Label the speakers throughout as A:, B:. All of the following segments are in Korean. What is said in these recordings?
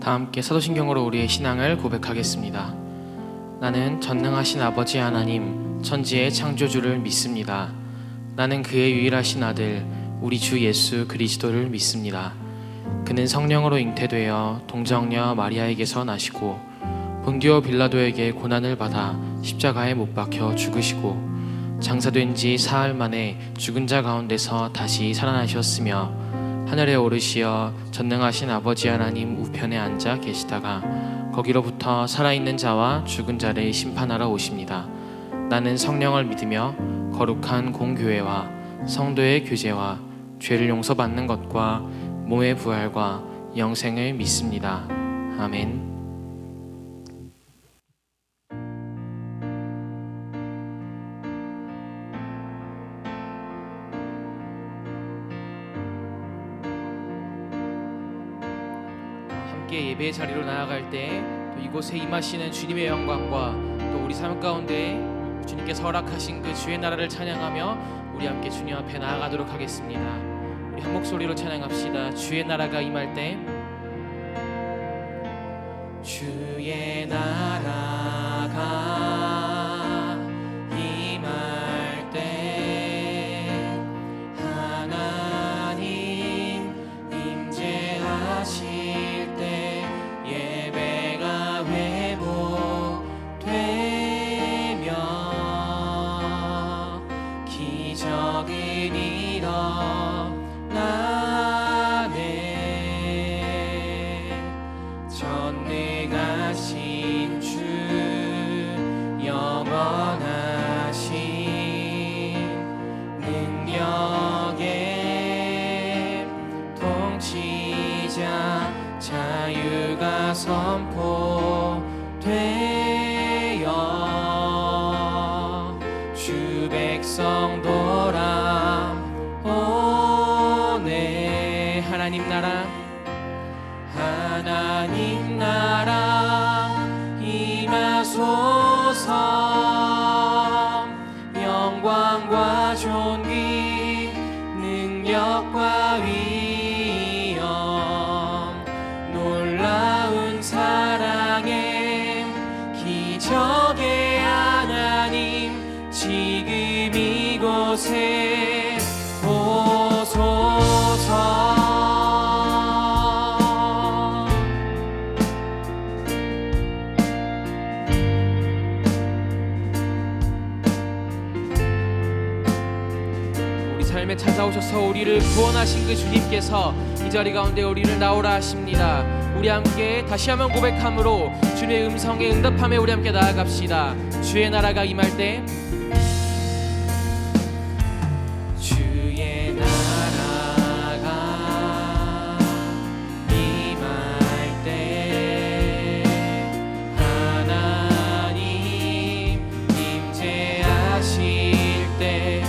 A: 다 함께 사도신경으로 우리의 신앙을 고백하겠습니다. 나는 전능하신 아버지 하나님, 천지의 창조주를 믿습니다. 나는 그의 유일하신 아들, 우리 주 예수 그리스도를 믿습니다. 그는 성령으로 잉태되어 동정녀 마리아에게서 나시고 본디오 빌라도에게 고난을 받아 십자가에 못 박혀 죽으시고 장사된 지 사흘 만에 죽은 자 가운데서 다시 살아나셨으며 하늘에 오르시어 전능하신 아버지 하나님 우편에 앉아 계시다가 거기로부터 살아있는 자와 죽은 자를 심판하러 오십니다. 나는 성령을 믿으며 거룩한 공교회와 성도의 교제와 죄를 용서받는 것과 몸의 부활과 영생을 믿습니다. 아멘. 함께 예배의 자리로 나아갈 때 또 이곳에 임하시는 주님의 영광과 또 우리 삶 가운데 주님께서 허락하신 그 주의 나라를 찬양하며 우리 함께 주님 앞에 나아가도록 하겠습니다. 우리 한 목소리로 찬양합시다. 주의 나라가 임할 때, 주의 나라가 임할 때 하나님 임재하실 때 예배가 회복되며 기적은 일어나네. 전능하신 주 영원하신 능력의 통치자 자유가 선포되어 주 백성 돌아오네. 하나님 나라 임하소서. 영광과 존귀 능력과 위엄 놀라운 사랑의 기적의 하나님 지금 이곳에 오소서. 삶에 찾아오셔서 우리를 구원하신 그 주님께서 이 자리 가운데 우리를 나오라 하십니다. 우리 함께 다시 한번 고백함으로 주님의 음성에 응답함에 우리 함께 나아갑시다. 주의 나라가 임할 때, 주의 나라가 임할 때 하나님 임재하실 때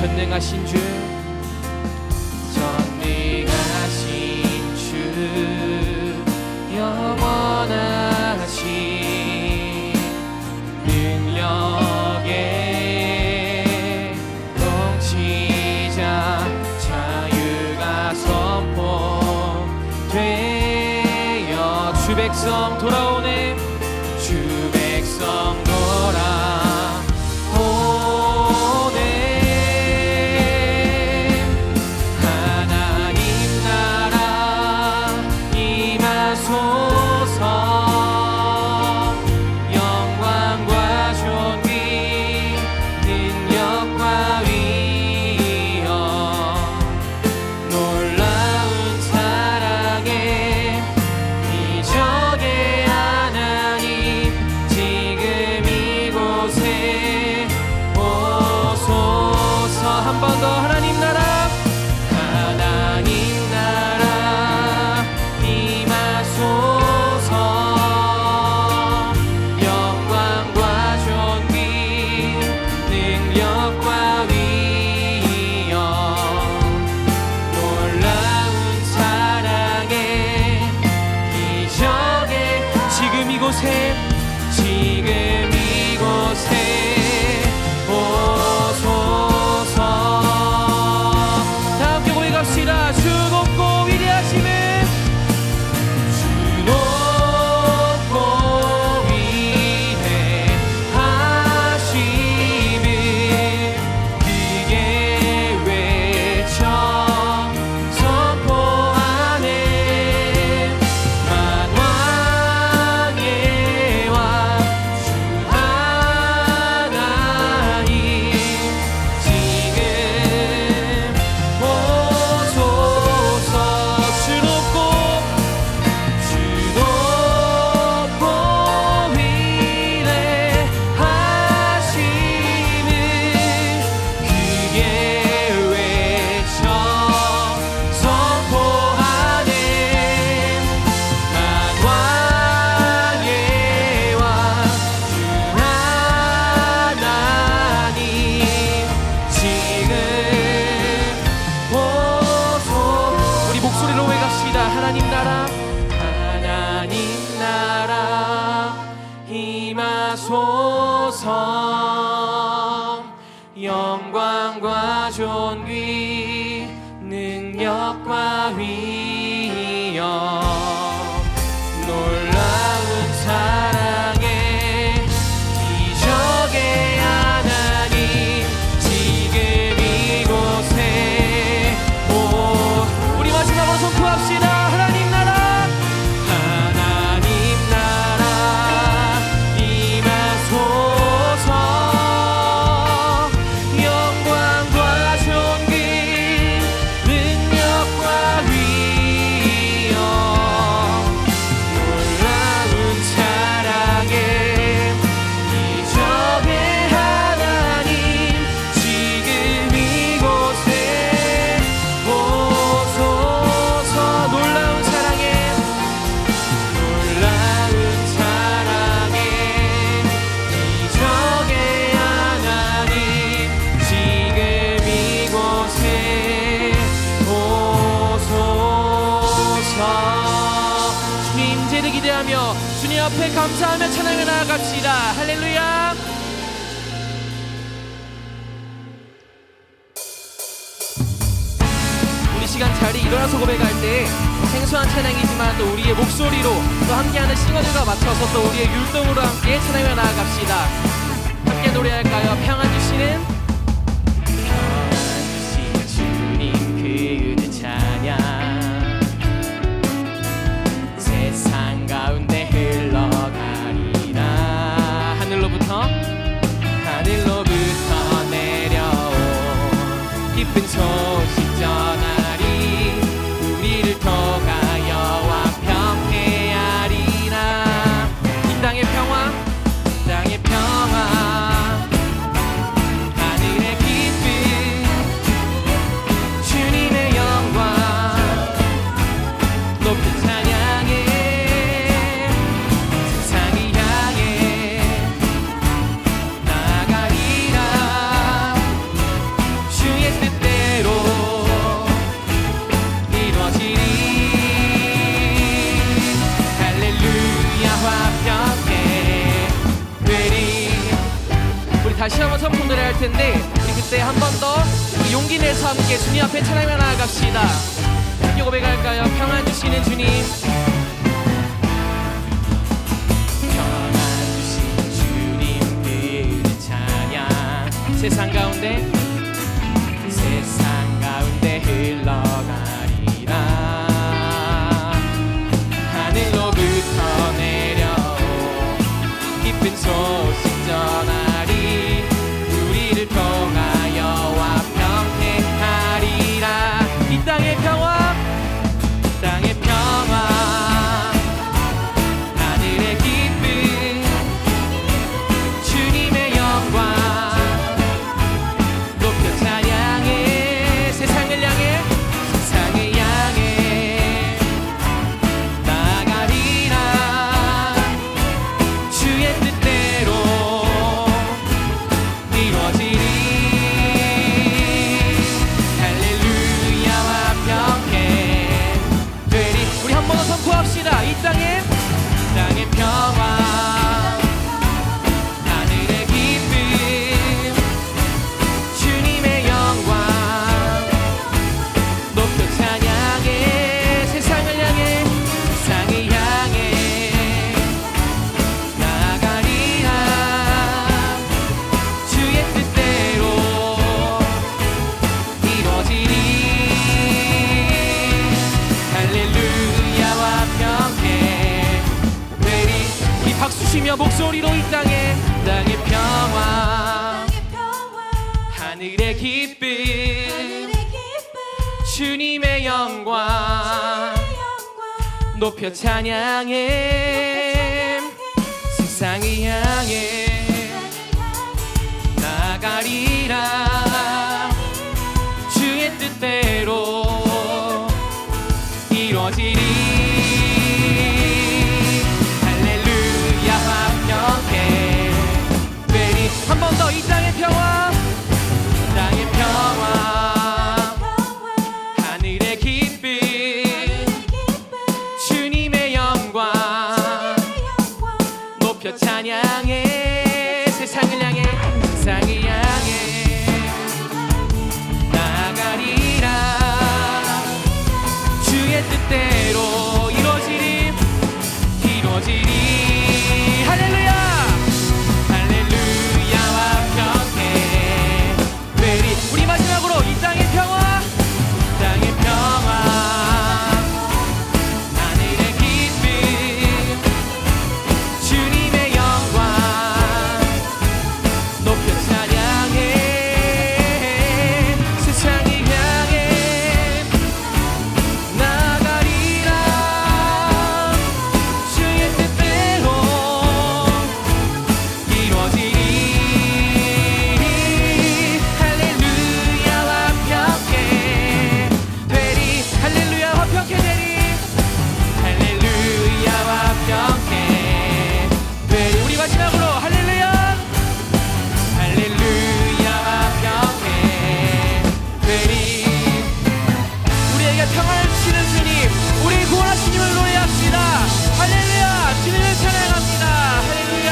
A: 전능하신 주 영원하신 능력의 통치자 자유가 선포되어 주 백성 돌아오네. 주 백성 이곳에 지금 이곳에 오소서. 다 함께 고백합시다. 주 높고 위대하심은 주 높고 위대하심은 크게 외쳐 선포하네. 만왕의 왕 주 하나님 지금 오소서. 주 높고 위대하심은 크게 외쳐 선포하네. 만왕의 왕 주 하나님 지금 오소. 우리 목소리로 외갑시다. 하나님 나라 하나님 나라 임하소서. 영광과 존귀 능력과 위엄 놀라운 사랑에 기적의 하나님 지금 이곳에 오. 우리 마지막으로 선포합시다. 하나님 나라 하나님 나라 임하소서. 영광과 존귀 능력과 위엄 놀라운 사랑에 기적의 하나님 지금 이곳에 오소서. 놀라운 사랑에 기적의 하나님 지금 이곳에 오소서. 주님 임재를 기대하며 주님 앞에 감사하며 찬양해 나아갑시다. 할렐루야. 우리 시간 자리 일어나서 고백할 때 생소한 찬양이지만 또 우리의 목소리로 또 함께하는 싱어들과 맞춰서 또 우리의 율동으로 함께 찬양해 나아갑시다. 함께 노래할까요? 평안 주시는 주님 그대 찬양 세상 가운데 흘러가리라. 하늘로부터 내려온 기쁜 소식 전하리. 우리를 통하여 완벽해하리라. 이 땅의 평화 하늘의 기쁨 주님의 영광 높은 찬양에 세상을 향해 나아가리라. 주의 뜻대로 이루어지리. 할렐루야 화평해 되리. 우리 다시 한번 선포 노래할 텐데 우리 그때 한 번 더 용기 내서 함께 주님 앞에 찬양해 나아갑시다. 함께 고백할까요? 평안 주시는 주님 평안 주시는 주님 그대 찬양 세상 가운데 흘러가리라. 하늘로부터 내려온 기쁜 소식 전하리. 우리를 통하여 완벽해하리라. 이 땅의 평화 외치며 목소리로 이 땅의 평화 하늘의 기쁨 주님의 영광 높여 찬양해 세상을 향해 나가리라 주의 뜻대로 이루어지리 할렐루야 화평케 되리 한 번 더 이 땅의 평화 하늘의 기쁨 주님의 영광 높여 찬양해 세상을 향해 나가리라 주의 뜻대로 이루어지리 할렐루야 화평케 되리 우리 마지막으로 이 땅의 평화 하늘의 기쁨 주님의 영광 높여 찬양해 세상을 향해 나가리라 주의 뜻대로 이루어지리 할렐루야 화평케 되리 할렐루야 화평케 되리 할렐루야 화평케 되리 우리 마지막으로 할렐루야 화평케 되리 우리에게 평화를 주시는 주님 우리 구원하신 님을 노래합시다 할렐루야 주님을 찬양합니다 할렐루야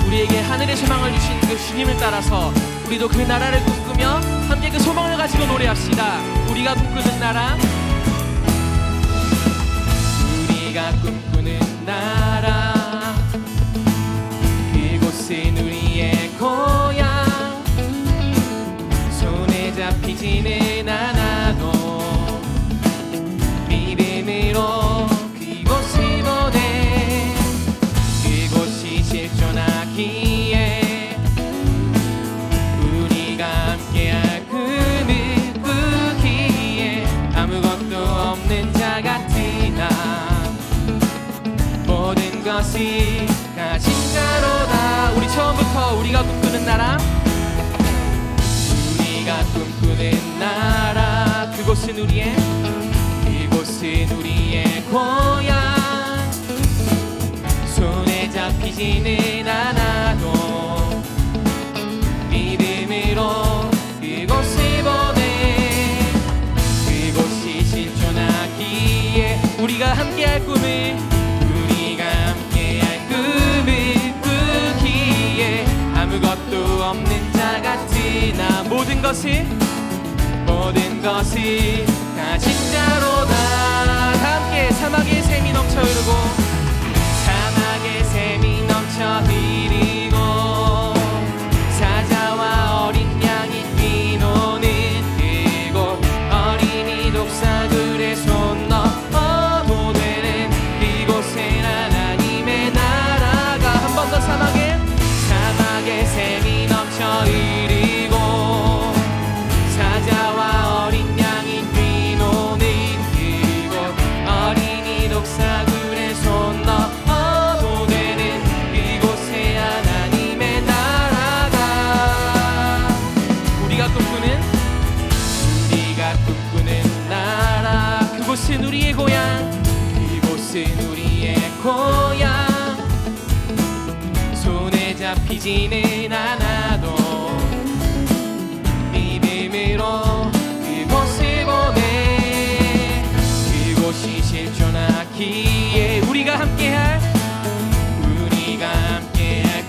A: 우리에게 하늘의 소망을 주신 그 주님을 따라서 우리도 그 나라를 꿈꾸며 함께 그 소망을 가지고 노래합시다 우리가 꿈꾸는 나라 우리가 꿈꾸는 나라 그곳은 우리의 고향 손에 잡히지는 않아도 믿음으로 그곳을 보내 그곳이 실존하기에 우리가 함께할 꿈을 꾸기에 아무것도 없는 자 같은 나 모든 것이 가진 자로다 우리 처음부터 우리가 꿈꾸는 나라 우리가 꿈꾸는 나라 그곳은 우리의 고향 손에 잡히지는 않아도 믿음으로 그곳을 보내 그곳이 실존하기에 우리가 함께할 꿈을 꾸기에 아무것도 없는 자 같은 나 모든 것을 가진 자로다 함께 사막의 샘이 넘쳐 흐르고 사막의 샘이 넘쳐 흐르고 사자와 어린 양이 뛰노는 그곳 어린이 독사들의 손 넣어도 되는 그곳에 하나님의 나라가 한 번 더 사막의 샘이 넘쳐 흐르고 사자와 어린 양이 뛰노는 그곳 어린이 독사들의 손 넣어도 되는 그곳에 하나님의 나라가 우리가 꿈꾸는 나라 그곳은 우리의 고향 손에 잡히지는 않아도 믿음으로 그곳을 보내 그곳이 실존하기에 우리가 함께할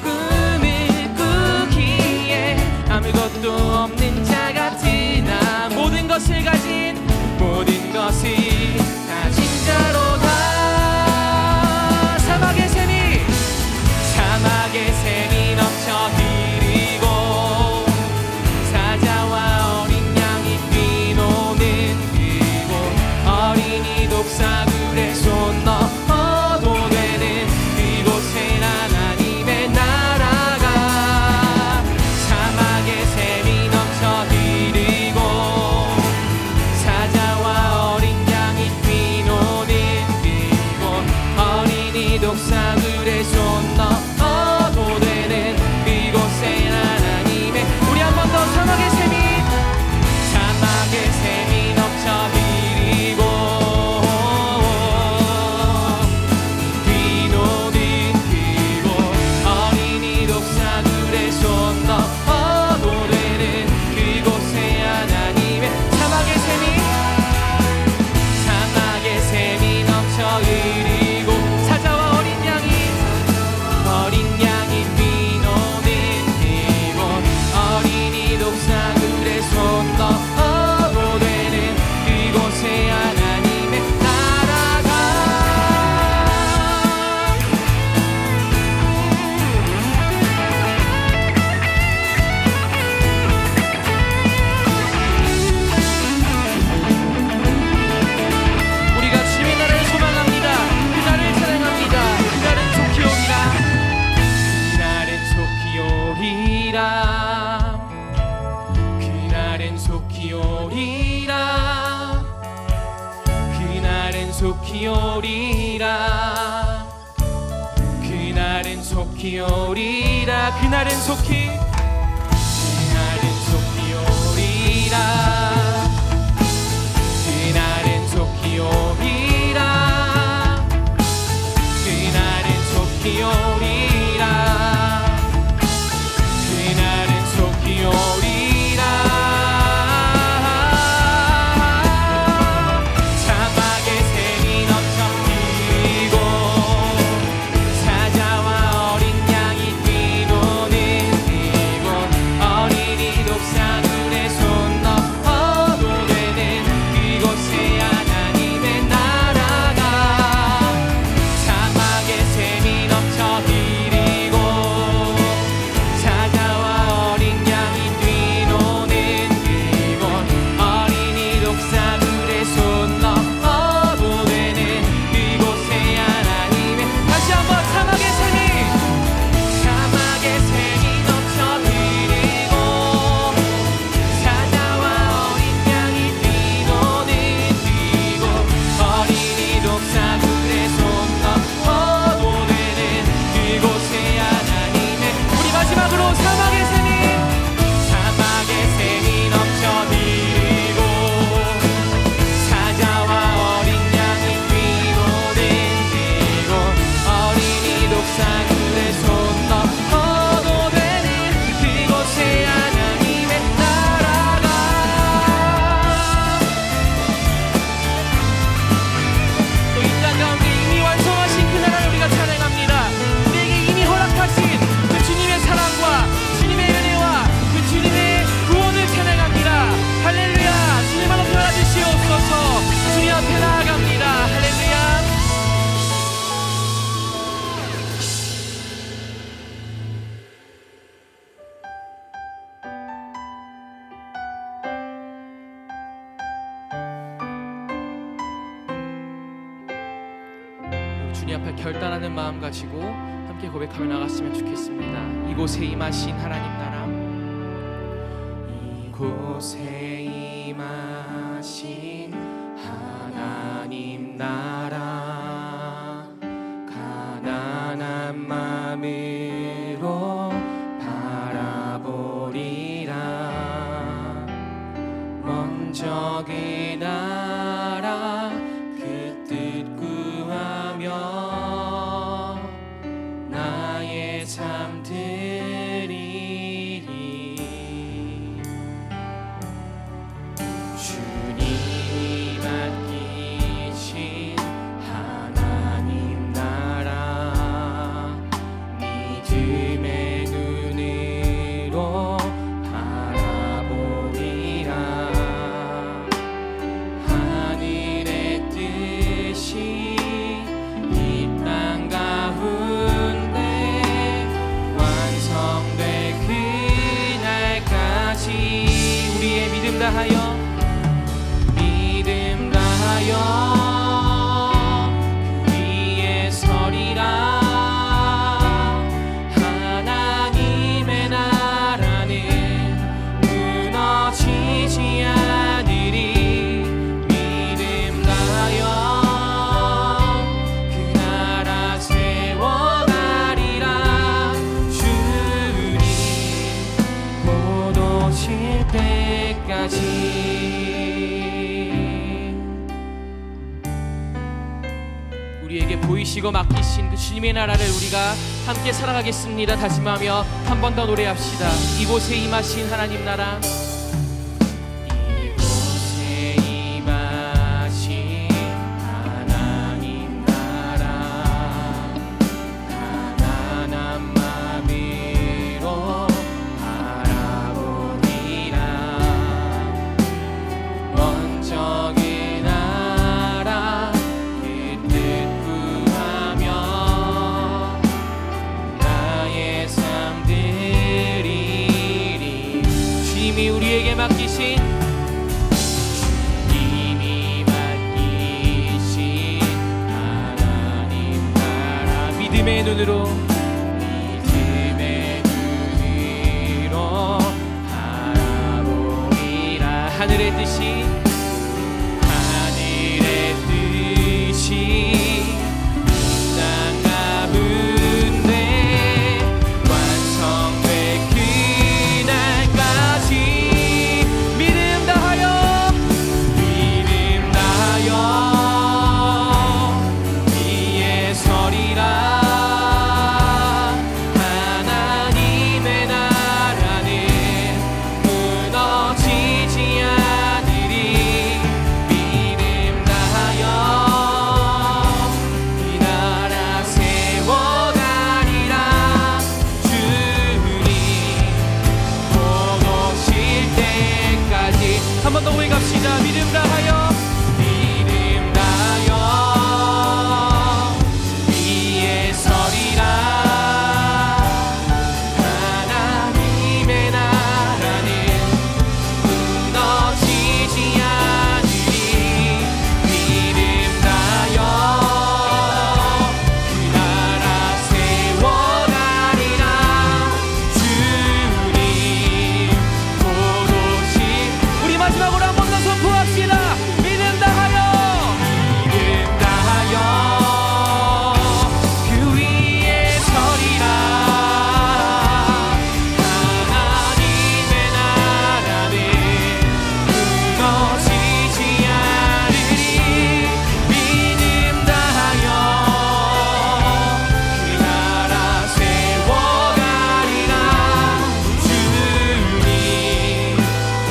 A: 꿈을 꾸기에 아무것도 없는 자 같은 나 모든 것을 가진 자로다 사막의 샘이 독사들의 손 넘어도 되는 이곳에 하나님의 우리 한 번 더 사막의 샘이 넘쳐 흐리고 비노는 그곳 어린이 독사들의 손 넘어도 되는 그곳에 하나님의 사막의 샘이 넘쳐 흐리고 사자와 어린 양이 비노는 그곳 어린이 독사들의 손 넘어도 되는 그곳에 하나님의 나라가 우리가 주의 나라를 소망합니다. 그날을 찬양합니다. 그날은 속히 오리라. 그날은 속히 오리라. 그날은 속히 오리라. 그날은 속히 오리라. 그날은 속히 오리라. 그날은 속히 오리라. 그날은 속히 오리라. 그날은 속히 오리라. 그날은 속히 오리라. 사막의 샘이 넘쳐 흐리고 사자와 어린 양이 뛰노는 그곳 어린이 독사들의 손 넘어도 되는 그곳에 하나님의 나라가 사막의 샘이 넘쳐 흐리고 사자와 어린 양이 뛰노는 그곳 어린이 독사들의 손 넘어도 되는 그곳에 하나님의 다시 한번 사막의 샘이 넘쳐 흐리고 사자와 어린 양이 뛰노는 그곳 어린이 독사들의 손 넘어도 되는 그곳에 하나님의 우리 마지막으로 사막의 샘이 넘쳐 흐리고 사자와 어린 양이 뛰노는 그곳 어린이 독사들의 손 넘어도 되는 그곳에 하나님의 나라가 또 이 땅 가운데 이미 완성하신 그 나라를 우리가 찬양합니다. 우리에게 이미 허락하신 그 주님의 사랑과 주님의 은혜와 그 주님의 구원을 찬양합니다. 할렐루야. 주님 앞에 나아주시옵소서. 주님 앞에 나아갑니다. 할렐루야. 주님 앞에 결단하는 마음 가지고 함께 고백하며 나갔으면 좋겠습니다. 이곳에 임하신 하나님 나라, 이곳에 임하신 하나님 나라, 가난한 마음으로 바라보리라. 먼저 그 나라 그 뜻 구하며 나의 삶 드리리. 주님이 맡기신 하나님 나라 믿음의 주시고 맡기신 그 주님의 나라를 우리가 함께 살아가겠습니다. 다짐하며 한 번 더 노래합시다. 이곳에 임하신 하나님 나라, 이곳에 임하신 하나님 나라, 가난한 마음으로 바라보니라. 원정의 나라 그 뜻 구하며 나의 삶 드리리. 주님이 우리에게 맡기신 하나님 나라, 믿음의 눈으로 바라보리라. 하늘의 뜻이 땅 가운데 완성될 그날까지 믿음 다하여 위에 서리라. 하나님의 나라는 무너지지 않으리. 믿음 다하여 이 나라 세워가리라. 주님 곧 오실 때까지. 한 번 더 고백합시다. 믿음 다하여 위에 서리라. 하나님의 나라는 무너지지 않으리. 믿음 다하여 그 나라 세워가리라. 주님 곧 오실. 우리 마지막으로 한 번 더 선포합시다. 믿음 다하여 그 위에 서리라. 하나님의 나라는 무너지지 않으리. 믿음 다하여 그 나라 세워가리라. 주님 곧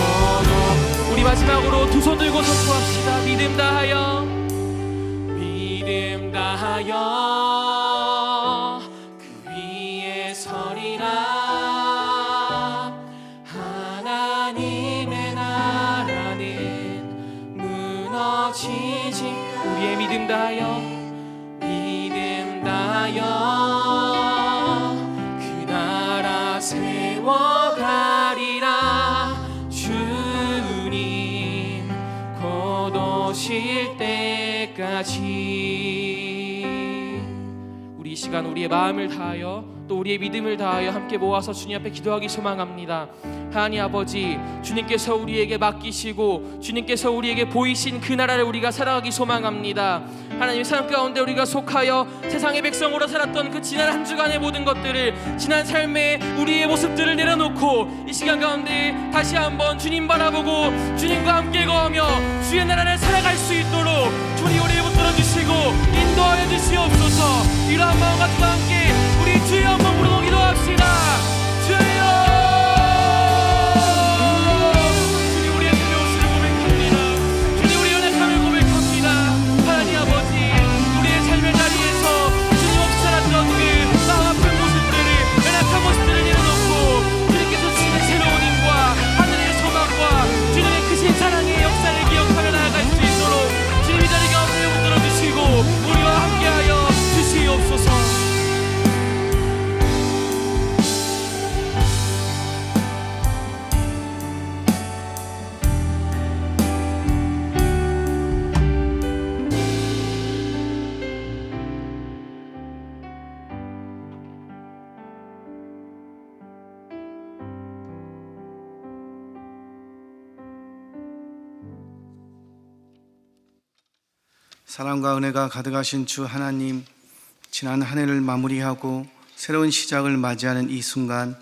A: 우리 마지막으로 두 손 들고 선포합시다. 믿음 다하여 그 위에 서리라. 하나님의 나라는 무너지지. 우리의 믿음 다하여 그 나라 세워가리라. 주님 곧 오실 때까지. 우리 이 시간 우리의 마음을 다하여 또 우리의 믿음을 다하여 함께 모아서 주님 앞에 기도하기 소망합니다. 하나님 아버지, 주님께서 우리에게 맡기시고 주님께서 우리에게 보이신 그 나라를 우리가 살아가기 소망합니다. 하나님, 삶 가운데 우리가 속하여 세상의 백성으로 살았던 그 지난 한 주간의 모든 것들을, 지난 삶의 우리의 모습들을 내려놓고 이 시간 가운데 다시 한번 주님 바라보고 주님과 함께 거하며 주의 나라를 살아갈 수 있도록 주님 우리를 붙들어 주시고 인도하여 주시옵소서. 이러한 마음과 함께 우리 주여 한번 부르고 기도합시다. 주여, 사랑의 역사를 기억하며 나아갈 수 있도록 주님 이 자리 가운데 붙들어 주시고 우리와 함께하여 주시옵소서.
B: 사랑과 은혜가 가득하신 주 하나님, 지난 한 해를 마무리하고 새로운 시작을 맞이하는 이 순간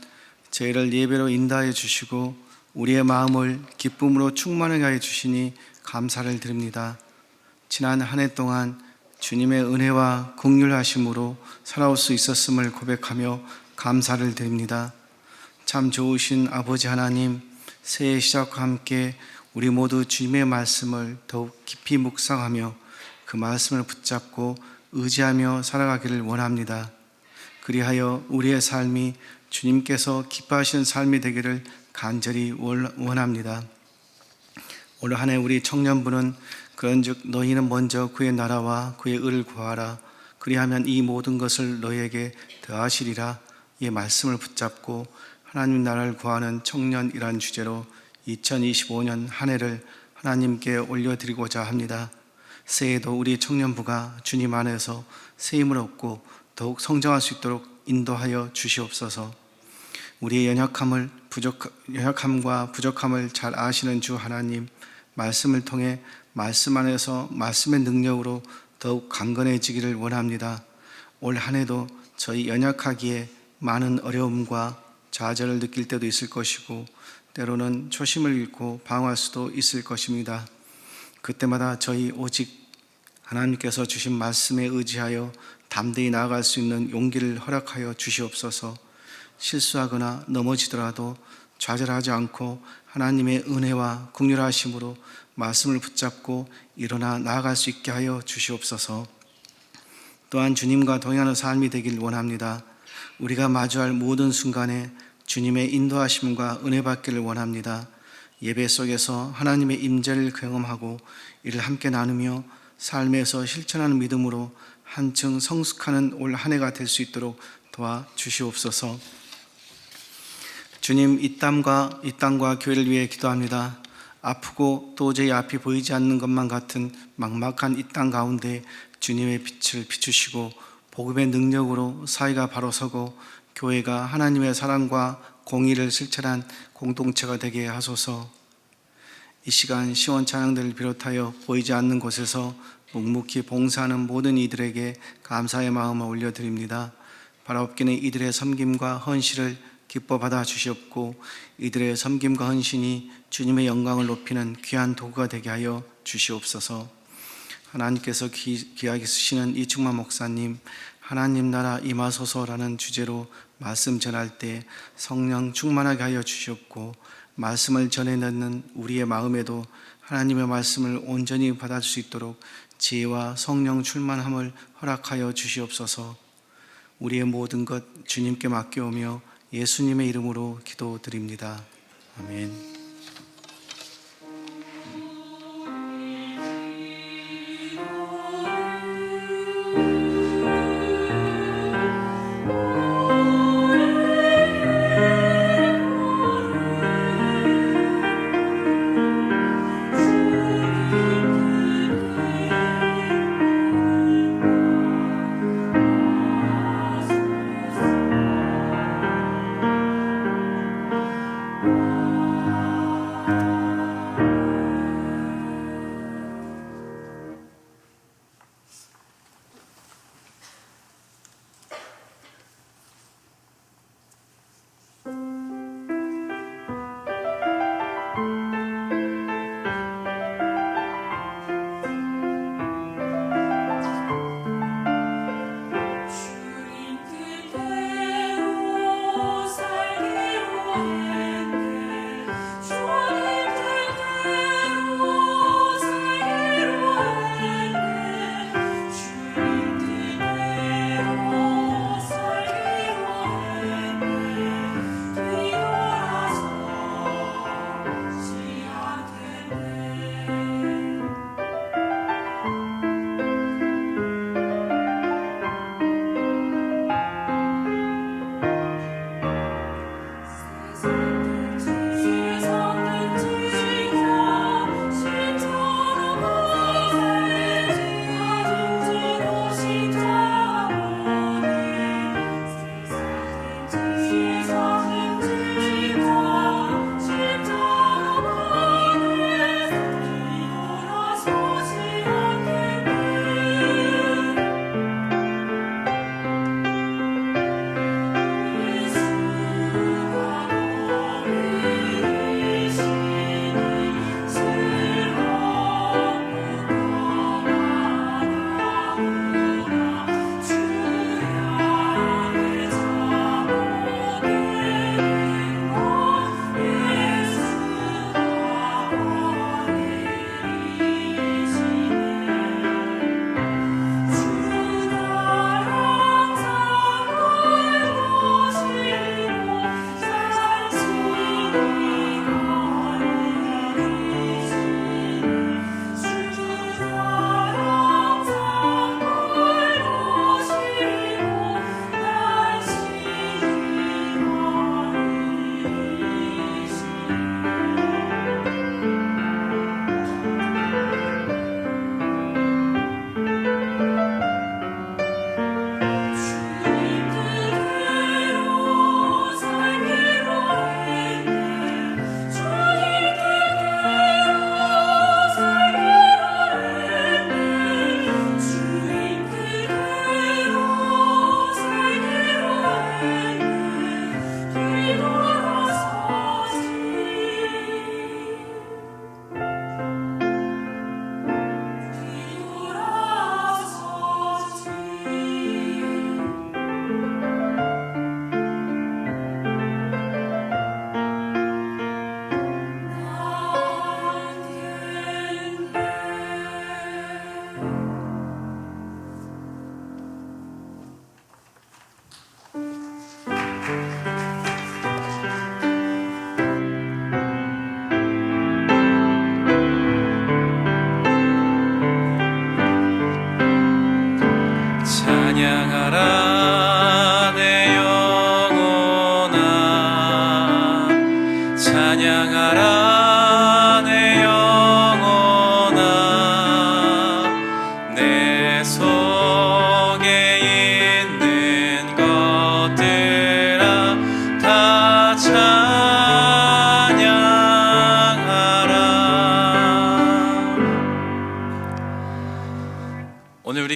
B: 저희를 예배로 인도하여 주시고 우리의 마음을 기쁨으로 충만하게 하여 주시니 감사를 드립니다. 지난 한 해 동안 주님의 은혜와 긍휼하심으로 살아올 수 있었음을 고백하며 감사를 드립니다. 참 좋으신 아버지 하나님, 새해 시작과 함께 우리 모두 주님의 말씀을 더욱 깊이 묵상하며 그 말씀을 붙잡고 의지하며 살아가기를 원합니다. 그리하여 우리의 삶이 주님께서 기뻐하시는 삶이 되기를 간절히 원합니다. 올 한 해 우리 청년부는 그런즉 너희는 먼저 그의 나라와 그의 의를 구하라. 그리하면 이 모든 것을 너희에게 더하시리라. 이 말씀을 붙잡고 하나님 나라를 구하는 청년이란 주제로 2025년 한 해를 하나님께 올려드리고자 합니다. 새해에도 우리 청년부가 주님 안에서 새 힘을 얻고 더욱 성장할 수 있도록 인도하여 주시옵소서. 우리의 연약함과 부족함을 잘 아시는 주 하나님, 말씀을 통해 말씀 안에서 말씀의 능력으로 더욱 강건해지기를 원합니다. 올 한 해도 저희 연약하기에 많은 어려움과 좌절을 느낄 때도 있을 것이고 때로는 초심을 잃고 방황할 수도 있을 것입니다. 그때마다 저희 오직 하나님께서 주신 말씀에 의지하여 담대히 나아갈 수 있는 용기를 허락하여 주시옵소서. 실수하거나 넘어지더라도 좌절하지 않고 하나님의 은혜와 긍휼하심으로 말씀을 붙잡고 일어나 나아갈 수 있게 하여 주시옵소서. 또한 주님과 동행하는 삶이 되길 원합니다. 우리가 마주할 모든 순간에 주님의 인도하심과 은혜 받기를 원합니다. 예배 속에서 하나님의 임재를 경험하고 이를 함께 나누며 삶에서 실천하는 믿음으로 한층 성숙하는 올 한 해가 될 수 있도록 도와주시옵소서. 주님, 이 땅과 교회를 위해 기도합니다. 아프고 도저히 앞이 보이지 않는 것만 같은 막막한 이 땅 가운데 주님의 빛을 비추시고 복음의 능력으로 사회가 바로 서고 교회가 하나님의 사랑과 공의를 실천한 공동체가 되게 하소서. 이 시간 시원 찬양들을 비롯하여 보이지 않는 곳에서 묵묵히 봉사하는 모든 이들에게 감사의 마음을 올려드립니다. 바라옵기는 이들의 섬김과 헌신을 기뻐 받아 주시옵고 이들의 섬김과 헌신이 주님의 영광을 높이는 귀한 도구가 되게 하여 주시옵소서. 하나님께서 귀하게 쓰시는 이충만 목사님, 하나님 나라 임하소서라는 주제로 말씀 전할 때 성령 충만하게 하여 주시옵고 말씀을 전해 넣는 우리의 마음에도 하나님의 말씀을 온전히 받아줄 수 있도록 지혜와 성령 충만함을 허락하여 주시옵소서. 우리의 모든 것 주님께 맡겨오며 예수님의 이름으로 기도드립니다. 아멘.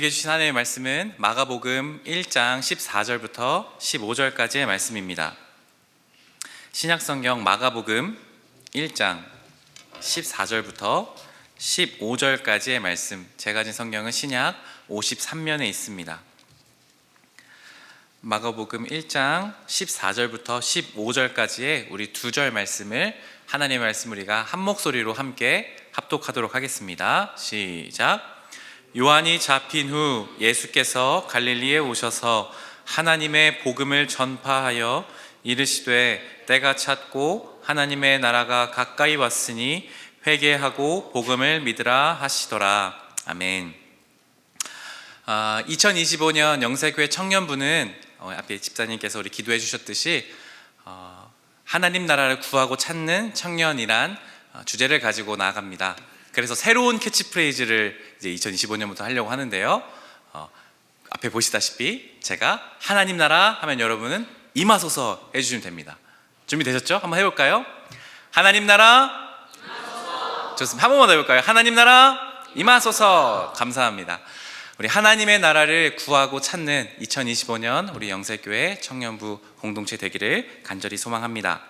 C: 우리에게 주신 하나님의 말씀은 마가복음 1장 14절부터 15절까지의 말씀입니다. 신약성경 마가복음 1장 14절부터 15절까지의 말씀, 제가 가진 성경은 신약 53면에 있습니다. 마가복음 1장 14절부터 15절까지의 우리 두 절 말씀을, 하나님의 말씀 우리가 한 목소리로 함께 합독하도록 하겠습니다. 시작. 요한이 잡힌 후 예수께서 갈릴리에 오셔서 하나님의 복음을 전파하여 이르시되 때가 찼고 하나님의 나라가 가까이 왔으니 회개하고 복음을 믿으라 하시더라. 아멘. 2025년 영세교회 청년부는 앞에 집사님께서 우리 기도해 주셨듯이 하나님 나라를 구하고 찾는 청년이란 주제를 가지고 나아갑니다. 그래서 새로운 캐치프레이즈를 이제 2025년부터 하려고 하는데요. 앞에 보시다시피 제가 하나님 나라 하면 여러분은 임하소서 해주시면 됩니다. 준비되셨죠? 한번 해볼까요? 하나님 나라 임하소서. 좋습니다. 한 번만 더 해볼까요? 하나님 나라 임하소서. 감사합니다. 우리 하나님의 나라를 구하고 찾는 2025년 우리 영세교회 청년부 공동체 되기를 간절히 소망합니다.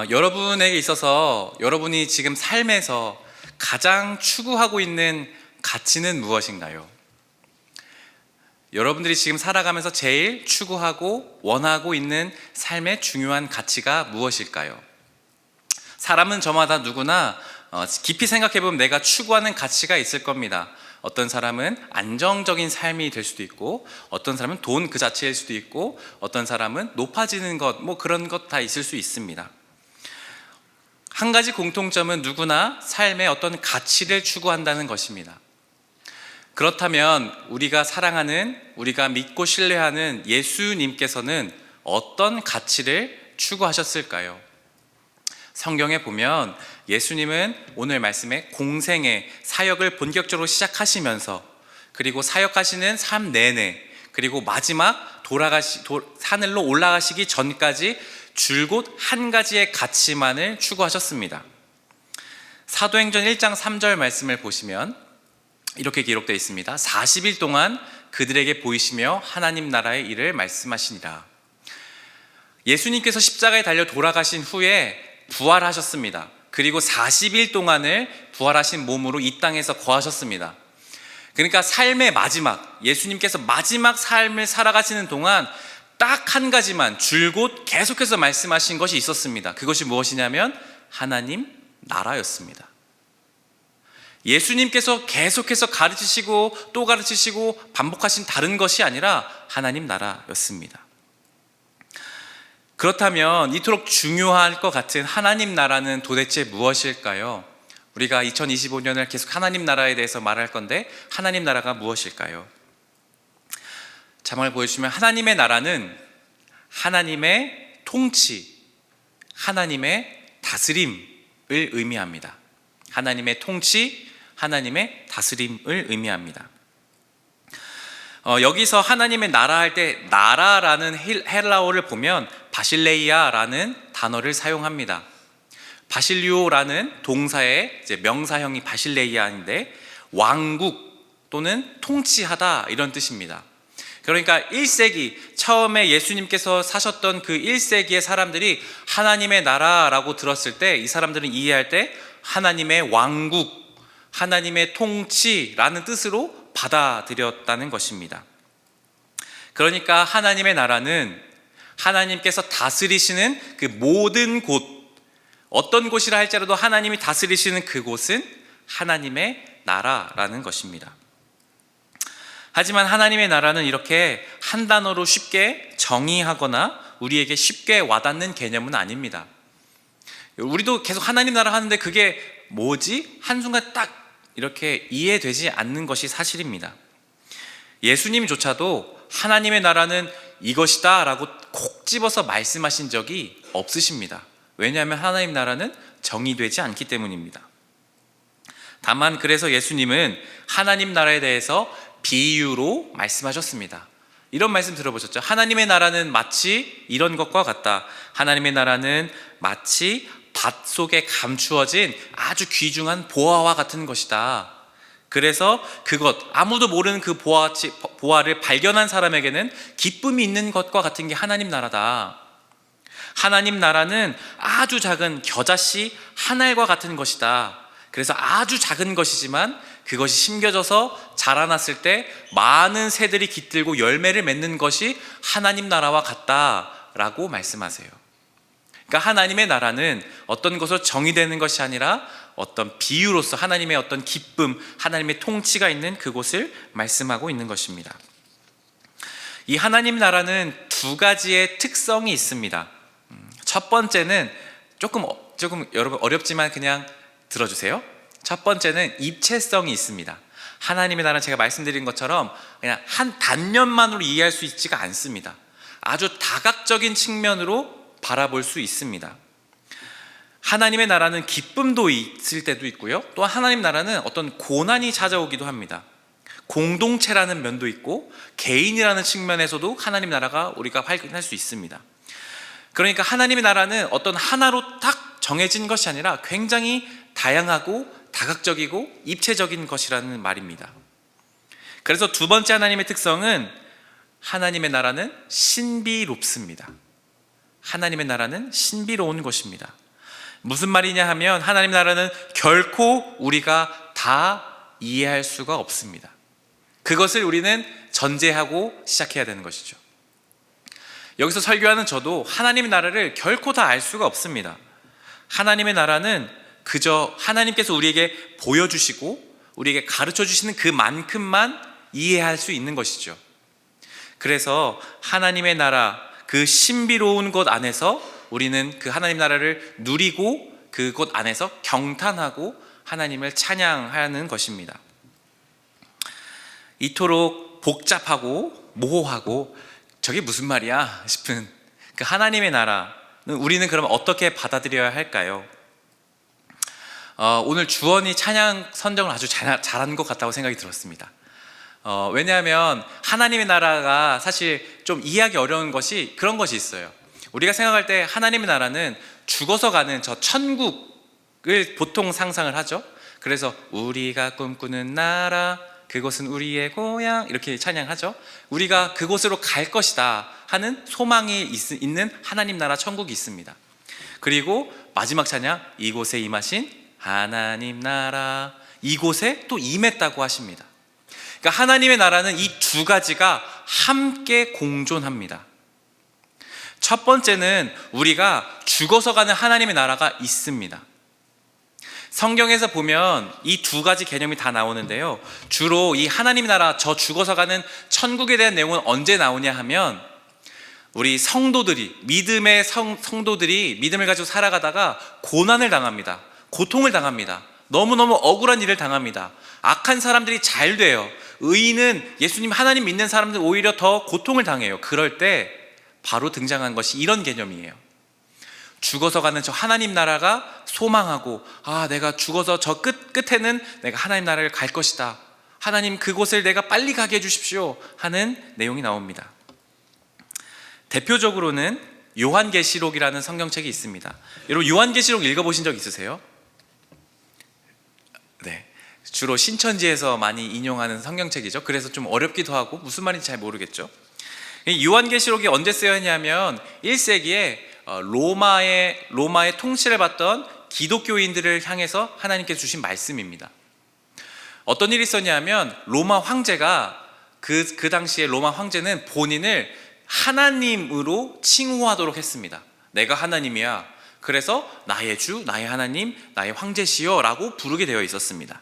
C: 여러분에게 있어서 여러분이 지금 삶에서 가장 추구하고 있는 가치는 무엇인가요? 여러분들이 지금 살아가면서 제일 추구하고 원하고 있는 삶의 중요한 가치가 무엇일까요? 사람은 저마다 누구나 깊이 생각해보면 내가 추구하는 가치가 있을 겁니다. 어떤 사람은 안정적인 삶이 될 수도 있고, 어떤 사람은 돈 그 자체일 수도 있고, 어떤 사람은 높아지는 것, 그런 것 다 있을 수 있습니다. 한 가지 공통점은 누구나 삶의 어떤 가치를 추구한다는 것입니다. 그렇다면 우리가 사랑하는, 우리가 믿고 신뢰하는 예수님께서는 어떤 가치를 추구하셨을까요? 성경에 보면 예수님은 오늘 말씀에 공생의 사역을 본격적으로 시작하시면서, 그리고 사역하시는 삶 내내, 그리고 마지막 하늘로 올라가시기 전까지 줄곧 한 가지의 가치만을 추구하셨습니다. 사도행전 1장 3절 말씀을 보시면 이렇게 기록되어 있습니다. 40일 동안 그들에게 보이시며 하나님 나라의 일을 말씀하시니라. 예수님께서 십자가에 달려 돌아가신 후에 부활하셨습니다. 그리고 40일 동안을 부활하신 몸으로 이 땅에서 거하셨습니다. 그러니까 삶의 마지막, 예수님께서 마지막 삶을 살아가시는 동안 딱 한 가지만 줄곧 계속해서 말씀하신 것이 있었습니다. 그것이 무엇이냐면 하나님 나라였습니다. 예수님께서 계속해서 가르치시고 또 가르치시고 반복하신 다른 것이 아니라 하나님 나라였습니다. 그렇다면 이토록 중요할 것 같은 하나님 나라는 도대체 무엇일까요? 우리가 2025년을 계속 하나님 나라에 대해서 말할 건데, 하나님 나라가 무엇일까요? 자막을 보여주시면, 하나님의 나라는 하나님의 통치, 하나님의 다스림을 의미합니다. 하나님의 통치, 하나님의 다스림을 의미합니다. 여기서 하나님의 나라 할 때 나라라는 헬라어를 보면 바실레이아라는 단어를 사용합니다. 바실리오라는 동사의 이제 명사형이 바실레이아인데 왕국 또는 통치하다 이런 뜻입니다. 그러니까 1세기 처음에 예수님께서 사셨던 그 1세기의 사람들이 하나님의 나라라고 들었을 때 이 사람들은 이해할 때 하나님의 왕국, 하나님의 통치라는 뜻으로 받아들였다는 것입니다. 그러니까 하나님의 나라는 하나님께서 다스리시는 그 모든 곳, 어떤 곳이라 할지라도 하나님이 다스리시는 그곳은 하나님의 나라라는 것입니다. 하지만 하나님의 나라는 이렇게 한 단어로 쉽게 정의하거나 우리에게 쉽게 와닿는 개념은 아닙니다. 우리도 계속 하나님 나라 하는데 그게 뭐지? 한순간 딱 이렇게 이해되지 않는 것이 사실입니다. 예수님조차도 하나님의 나라는 이것이다 라고 콕 집어서 말씀하신 적이 없으십니다. 왜냐하면 하나님 나라는 정의되지 않기 때문입니다. 다만 그래서 예수님은 하나님 나라에 대해서 비유로 말씀하셨습니다. 이런 말씀 들어보셨죠? 하나님의 나라는 마치 이런 것과 같다. 하나님의 나라는 마치 밭 속에 감추어진 아주 귀중한 보화와 같은 것이다. 그래서 그것, 아무도 모르는 그 보화를 발견한 사람에게는 기쁨이 있는 것과 같은 게 하나님 나라다. 하나님 나라는 아주 작은 겨자씨 한 알과 같은 것이다. 그래서 아주 작은 것이지만 그것이 심겨져서 자라났을 때 많은 새들이 깃들고 열매를 맺는 것이 하나님 나라와 같다라고 말씀하세요. 그러니까 하나님의 나라는 어떤 것으로 정의되는 것이 아니라 어떤 비유로서 하나님의 어떤 기쁨, 하나님의 통치가 있는 그곳을 말씀하고 있는 것입니다. 이 하나님 나라는 두 가지의 특성이 있습니다. 첫 번째는 조금 여러분 어렵지만 그냥 들어주세요. 첫 번째는 입체성이 있습니다. 하나님의 나라는 제가 말씀드린 것처럼 그냥 한 단면만으로 이해할 수 있지가 않습니다. 아주 다각적인 측면으로 바라볼 수 있습니다. 하나님의 나라는 기쁨도 있을 때도 있고요. 또 하나님 나라는 어떤 고난이 찾아오기도 합니다. 공동체라는 면도 있고 개인이라는 측면에서도 하나님 나라가 우리가 발견할 수 있습니다. 그러니까 하나님의 나라는 어떤 하나로 딱 정해진 것이 아니라 굉장히 다양하고 다각적이고 입체적인 것이라는 말입니다. 그래서 두 번째 하나님의 특성은 하나님의 나라는 신비롭습니다. 하나님의 나라는 신비로운 것입니다. 무슨 말이냐 하면 하나님 나라는 결코 우리가 다 이해할 수가 없습니다. 그것을 우리는 전제하고 시작해야 되는 것이죠. 여기서 설교하는 저도 하나님의 나라를 결코 다 알 수가 없습니다. 하나님의 나라는 그저 하나님께서 우리에게 보여주시고 우리에게 가르쳐 주시는 그만큼만 이해할 수 있는 것이죠. 그래서 하나님의 나라, 그 신비로운 곳 안에서 우리는 그 하나님 나라를 누리고 그곳 안에서 경탄하고 하나님을 찬양하는 것입니다. 이토록 복잡하고 모호하고 저게 무슨 말이야 싶은 그 하나님의 나라는 우리는 그럼 어떻게 받아들여야 할까요? 오늘 주원이 찬양 선정을 아주 잘한 것 같다고 생각이 들었습니다. 왜냐하면 하나님의 나라가 사실 좀 이해하기 어려운 것이 그런 것이 있어요. 우리가 생각할 때 하나님의 나라는 죽어서 가는 저 천국을 보통 상상을 하죠. 그래서 우리가 꿈꾸는 나라, 그곳은 우리의 고향, 이렇게 찬양하죠. 우리가 그곳으로 갈 것이다 하는 소망이 있는 하나님 나라 천국이 있습니다. 그리고 마지막 찬양, 이곳에 임하신 하나님 나라, 이곳에 또 임했다고 하십니다. 그러니까 하나님의 나라는 이 두 가지가 함께 공존합니다. 첫 번째는 우리가 죽어서 가는 하나님의 나라가 있습니다. 성경에서 보면 이 두 가지 개념이 다 나오는데요. 주로 이 하나님의 나라, 저 죽어서 가는 천국에 대한 내용은 언제 나오냐 하면 우리 성도들이, 믿음의 성도들이 믿음을 가지고 살아가다가 고난을 당합니다. 고통을 당합니다. 너무너무 억울한 일을 당합니다. 악한 사람들이 잘 돼요. 의인은, 예수님 하나님 믿는 사람들 오히려 더 고통을 당해요. 그럴 때 바로 등장한 것이 이런 개념이에요. 죽어서 가는 저 하나님 나라가 소망하고, 내가 죽어서 저 끝에는 내가 하나님 나라를 갈 것이다. 하나님 그곳을 내가 빨리 가게 해주십시오 하는 내용이 나옵니다. 대표적으로는 요한계시록이라는 성경책이 있습니다. 여러분 요한계시록 읽어보신 적 있으세요? 네, 주로 신천지에서 많이 인용하는 성경책이죠. 그래서 좀 어렵기도 하고 무슨 말인지 잘 모르겠죠. 요한계시록이 언제 쓰였냐면 1세기에 로마의 통치를 받던 기독교인들을 향해서 하나님께서 주신 말씀입니다. 어떤 일이 있었냐면 로마 황제가 그 당시에 로마 황제는 본인을 하나님으로 칭호하도록 했습니다. 내가 하나님이야. 그래서 나의 주, 나의 하나님, 나의 황제시여 라고 부르게 되어 있었습니다.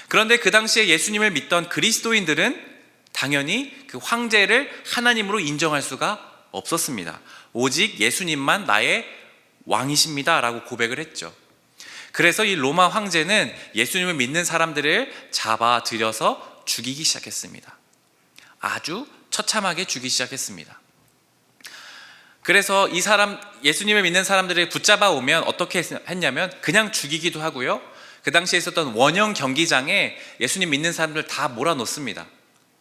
C: 그런데 그 당시에 예수님을 믿던 그리스도인들은 당연히 그 황제를 하나님으로 인정할 수가 없었습니다. 오직 예수님만 나의 왕이십니다 라고 고백을 했죠. 그래서 이 로마 황제는 예수님을 믿는 사람들을 잡아들여서 죽이기 시작했습니다. 아주 처참하게 죽이기 시작했습니다. 그래서 예수님을 믿는 사람들을 붙잡아 오면 어떻게 했냐면 그냥 죽이기도 하고요. 그 당시에 있었던 원형 경기장에 예수님 믿는 사람들 다 몰아놓습니다.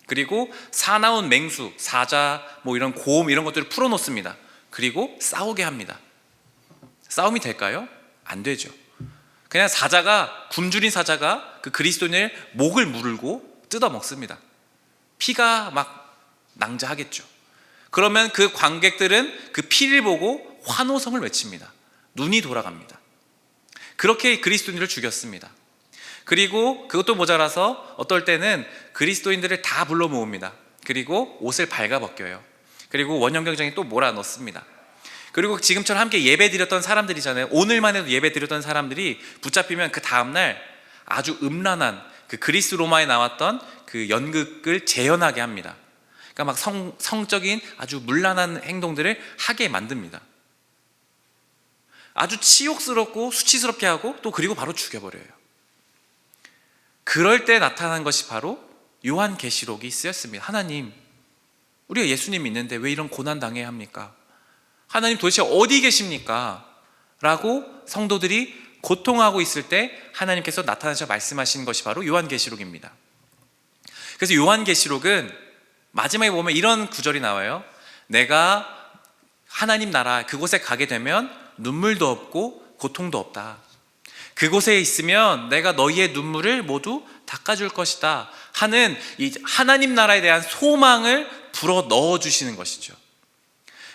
C: 그리고 사나운 맹수, 사자, 이런 곰 이런 것들을 풀어놓습니다. 그리고 싸우게 합니다. 싸움이 될까요? 안 되죠. 그냥 굶주린 사자가 그 그리스도인의 목을 물고 뜯어 먹습니다. 피가 막 낭자하겠죠. 그러면 그 관객들은 그 피를 보고 환호성을 외칩니다. 눈이 돌아갑니다. 그렇게 그리스도인들을 죽였습니다. 그리고 그것도 모자라서 어떨 때는 그리스도인들을 다 불러 모읍니다. 그리고 옷을 발가벗겨요. 그리고 원형경장에 또 몰아넣습니다. 그리고 지금처럼 함께 예배 드렸던 사람들이잖아요. 오늘만 해도 예배 드렸던 사람들이 붙잡히면 그 다음날 아주 음란한 그 그리스 로마에 나왔던 그 연극을 재현하게 합니다. 그러니까 막 성적인 아주 문란한 행동들을 하게 만듭니다. 아주 치욕스럽고 수치스럽게 하고 또 그리고 바로 죽여버려요. 그럴 때 나타난 것이 바로 요한계시록이 쓰였습니다. 하나님, 우리가 예수님 믿는데 왜 이런 고난 당해야 합니까? 하나님 도대체 어디 계십니까? 라고 성도들이 고통하고 있을 때 하나님께서 나타나셔 말씀하신 것이 바로 요한계시록입니다. 그래서 요한계시록은 마지막에 보면 이런 구절이 나와요. 내가 하나님 나라 그곳에 가게 되면 눈물도 없고 고통도 없다. 그곳에 있으면 내가 너희의 눈물을 모두 닦아줄 것이다 하는 이 하나님 나라에 대한 소망을 불어 넣어주시는 것이죠.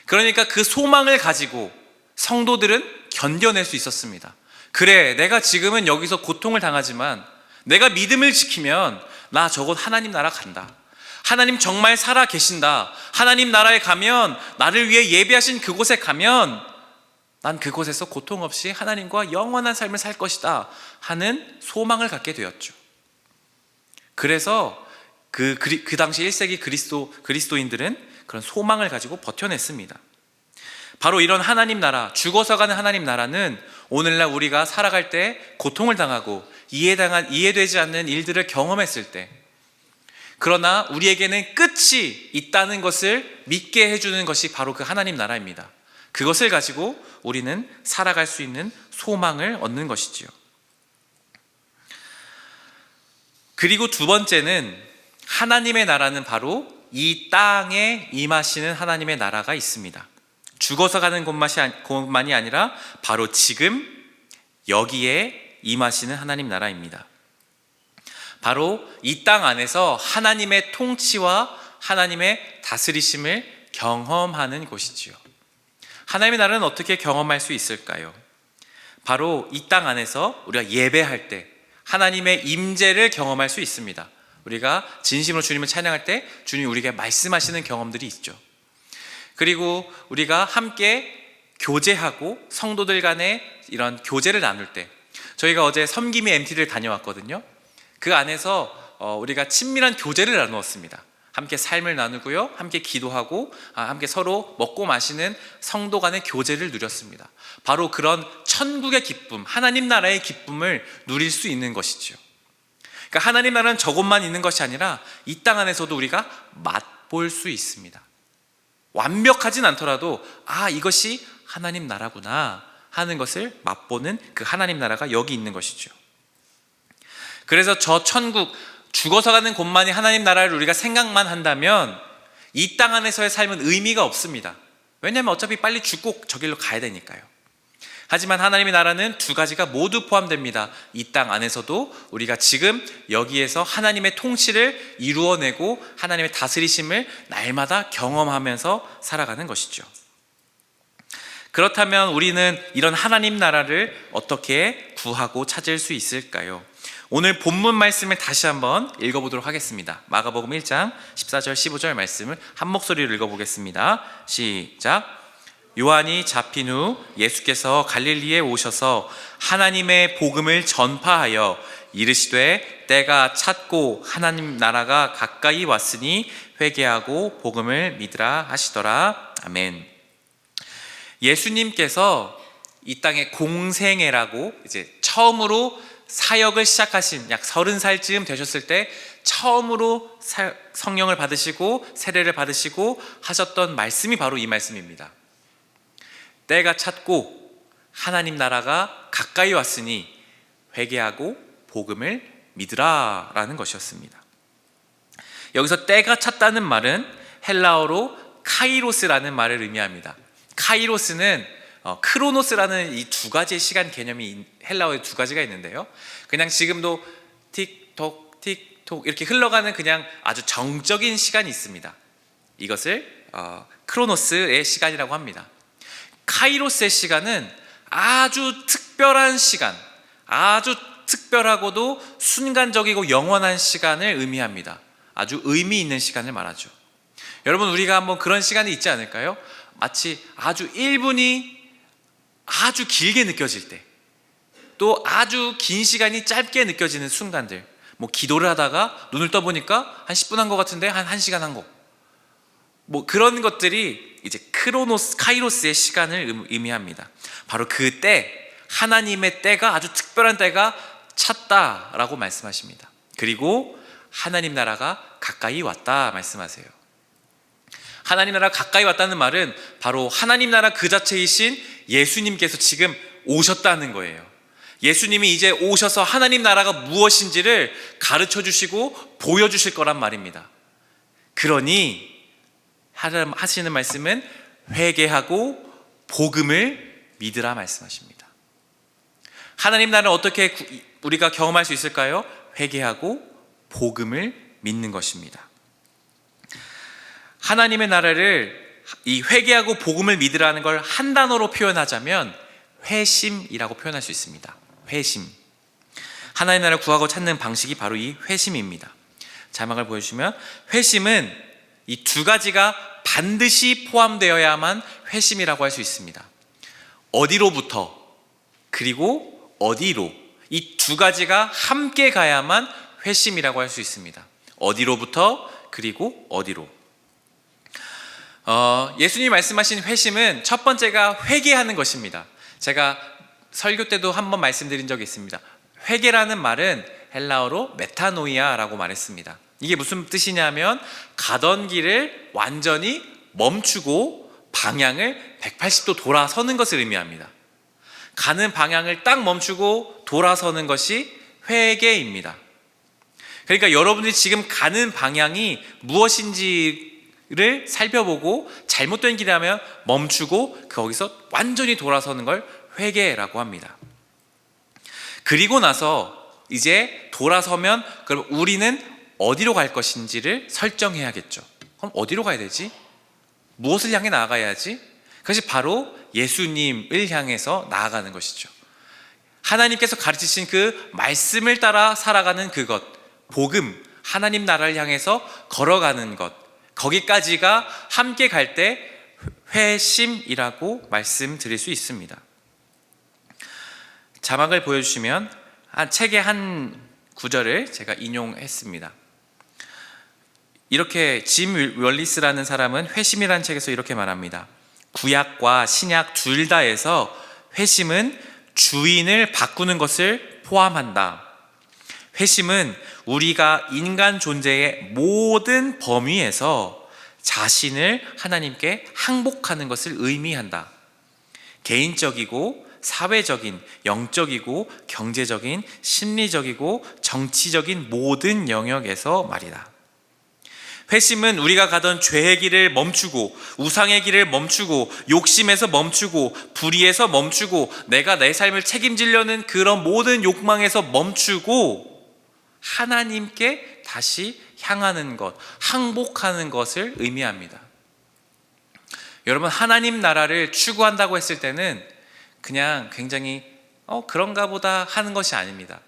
C: 그러니까 그 소망을 가지고 성도들은 견뎌낼 수 있었습니다. 그래, 내가 지금은 여기서 고통을 당하지만 내가 믿음을 지키면 나 저곳 하나님 나라 간다. 하나님 정말 살아 계신다. 하나님 나라에 가면, 나를 위해 예비하신 그곳에 가면 난 그곳에서 고통 없이 하나님과 영원한 삶을 살 것이다 하는 소망을 갖게 되었죠. 그래서 그 당시 1세기 그리스도인들은 그런 소망을 가지고 버텨냈습니다. 바로 이런 하나님 나라, 죽어서 가는 하나님 나라는 오늘날 우리가 살아갈 때 고통을 당하고 이해되지 않는 일들을 경험했을 때, 그러나 우리에게는 끝이 있다는 것을 믿게 해주는 것이 바로 그 하나님 나라입니다. 그것을 가지고 우리는 살아갈 수 있는 소망을 얻는 것이지요. 그리고 두 번째는 하나님의 나라는 바로 이 땅에 임하시는 하나님의 나라가 있습니다. 죽어서 가는 곳만이 아니라 바로 지금 여기에 임하시는 하나님 나라입니다. 바로 이 땅 안에서 하나님의 통치와 하나님의 다스리심을 경험하는 곳이지요. 하나님의 나라는 어떻게 경험할 수 있을까요? 바로 이 땅 안에서 우리가 예배할 때 하나님의 임재를 경험할 수 있습니다. 우리가 진심으로 주님을 찬양할 때 주님이 우리에게 말씀하시는 경험들이 있죠. 그리고 우리가 함께 교제하고 성도들 간에 이런 교제를 나눌 때, 저희가 어제 섬김이 MT를 다녀왔거든요. 그 안에서 우리가 친밀한 교제를 나누었습니다. 함께 삶을 나누고요, 함께 기도하고 함께 서로 먹고 마시는 성도 간의 교제를 누렸습니다. 바로 그런 천국의 기쁨, 하나님 나라의 기쁨을 누릴 수 있는 것이죠. 그러니까 하나님 나라는 저곳만 있는 것이 아니라 이 땅 안에서도 우리가 맛볼 수 있습니다. 완벽하진 않더라도 이것이 하나님 나라구나 하는 것을 맛보는 그 하나님 나라가 여기 있는 것이죠. 그래서 저 천국, 죽어서 가는 곳만이 하나님 나라를 우리가 생각만 한다면 이 땅 안에서의 삶은 의미가 없습니다. 왜냐하면 어차피 빨리 죽고 저길로 가야 되니까요. 하지만 하나님의 나라는 두 가지가 모두 포함됩니다. 이 땅 안에서도 우리가 지금 여기에서 하나님의 통치를 이루어내고 하나님의 다스리심을 날마다 경험하면서 살아가는 것이죠. 그렇다면 우리는 이런 하나님 나라를 어떻게 구하고 찾을 수 있을까요? 오늘 본문 말씀을 다시 한번 읽어보도록 하겠습니다. 마가복음 1장 14절 15절 말씀을 한 목소리로 읽어보겠습니다. 시작. 요한이 잡힌 후 예수께서 갈릴리에 오셔서 하나님의 복음을 전파하여 이르시되 때가 찼고 하나님 나라가 가까이 왔으니 회개하고 복음을 믿으라 하시더라. 아멘. 예수님께서 이 땅에 공생애라고 이제 처음으로 사역을 시작하신 약 30살쯤 되셨을 때 처음으로 성령을 받으시고 세례를 받으시고 하셨던 말씀이 바로 이 말씀입니다. 때가 찼고 하나님 나라가 가까이 왔으니 회개하고 복음을 믿으라 라는 것이었습니다. 여기서 때가 찼다는 말은 헬라어로 카이로스라는 말을 의미합니다. 카이로스는 크로노스라는 이 두 가지의 시간 개념이 헬라어에 두 가지가 있는데요. 그냥 지금도 틱톡 틱톡 이렇게 흘러가는 그냥 아주 정적인 시간이 있습니다. 이것을 크로노스의 시간이라고 합니다. 카이로스의 시간은 아주 특별한 시간, 아주 특별하고도 순간적이고 영원한 시간을 의미합니다. 아주 의미 있는 시간을 말하죠. 여러분, 우리가 한번 그런 시간이 있지 않을까요? 마치 아주 1분이 아주 길게 느껴질 때, 또 아주 긴 시간이 짧게 느껴지는 순간들. 뭐 기도를 하다가 눈을 떠보니까 한 10분 한 것 같은데 한 1시간 한 거. 뭐 그런 것들이 이제 카이로스의 시간을 의미합니다. 바로 그 때, 하나님의 때가 아주 특별한 때가 찼다라고 말씀하십니다. 그리고 하나님 나라가 가까이 왔다 말씀하세요. 하나님 나라가 가까이 왔다는 말은 바로 하나님 나라 그 자체이신 예수님께서 지금 오셨다는 거예요. 예수님이 이제 오셔서 하나님 나라가 무엇인지를 가르쳐 주시고 보여주실 거란 말입니다. 그러니 하시는 말씀은 회개하고 복음을 믿으라 말씀하십니다. 하나님 나라를 어떻게 우리가 경험할 수 있을까요? 회개하고 복음을 믿는 것입니다. 하나님의 나라를 이 회개하고 복음을 믿으라는 걸 한 단어로 표현하자면 회심이라고 표현할 수 있습니다. 회심. 하나님의 나라를 구하고 찾는 방식이 바로 이 회심입니다. 자막을 보여주시면, 회심은 이 두 가지가 반드시 포함되어야만 회심이라고 할 수 있습니다. 어디로부터 그리고 어디로, 이 두 가지가 함께 가야만 회심이라고 할 수 있습니다. 어디로부터 그리고 어디로. 예수님이 말씀하신 회심은 첫 번째가 회개하는 것입니다. 제가 설교 때도 한번 말씀드린 적이 있습니다. 회개라는 말은 헬라어로 메타노이아라고 말했습니다. 이게 무슨 뜻이냐면 가던 길을 완전히 멈추고 방향을 180도 돌아서는 것을 의미합니다. 가는 방향을 딱 멈추고 돌아서는 것이 회개입니다. 그러니까 여러분들이 지금 가는 방향이 무엇인지를 살펴보고 잘못된 길이라면 멈추고 거기서 완전히 돌아서는 걸 회개라고 합니다. 그리고 나서 이제 돌아서면 그럼 우리는 어디로 갈 것인지를 설정해야겠죠. 그럼 어디로 가야 되지? 무엇을 향해 나아가야지? 그것이 바로 예수님을 향해서 나아가는 것이죠. 하나님께서 가르치신 그 말씀을 따라 살아가는 그것, 복음, 하나님 나라를 향해서 걸어가는 것, 거기까지가 함께 갈 때 회심이라고 말씀드릴 수 있습니다. 자막을 보여주시면 책의 한 구절을 제가 인용했습니다. 이렇게 짐 웰리스라는 사람은 회심이라는 책에서 이렇게 말합니다. 구약과 신약 둘 다에서 회심은 주인을 바꾸는 것을 포함한다. 회심은 우리가 인간 존재의 모든 범위에서 자신을 하나님께 항복하는 것을 의미한다. 개인적이고 사회적인, 영적이고 경제적인, 심리적이고 정치적인 모든 영역에서 말이다. 회심은 우리가 가던 죄의 길을 멈추고, 우상의 길을 멈추고, 욕심에서 멈추고, 불의에서 멈추고, 내가 내 삶을 책임지려는 그런 모든 욕망에서 멈추고 하나님께 다시 향하는 것, 항복하는 것을 의미합니다. 여러분, 하나님 나라를 추구한다고 했을 때는 그냥 굉장히 그런가 보다 하는 것이 아닙니다.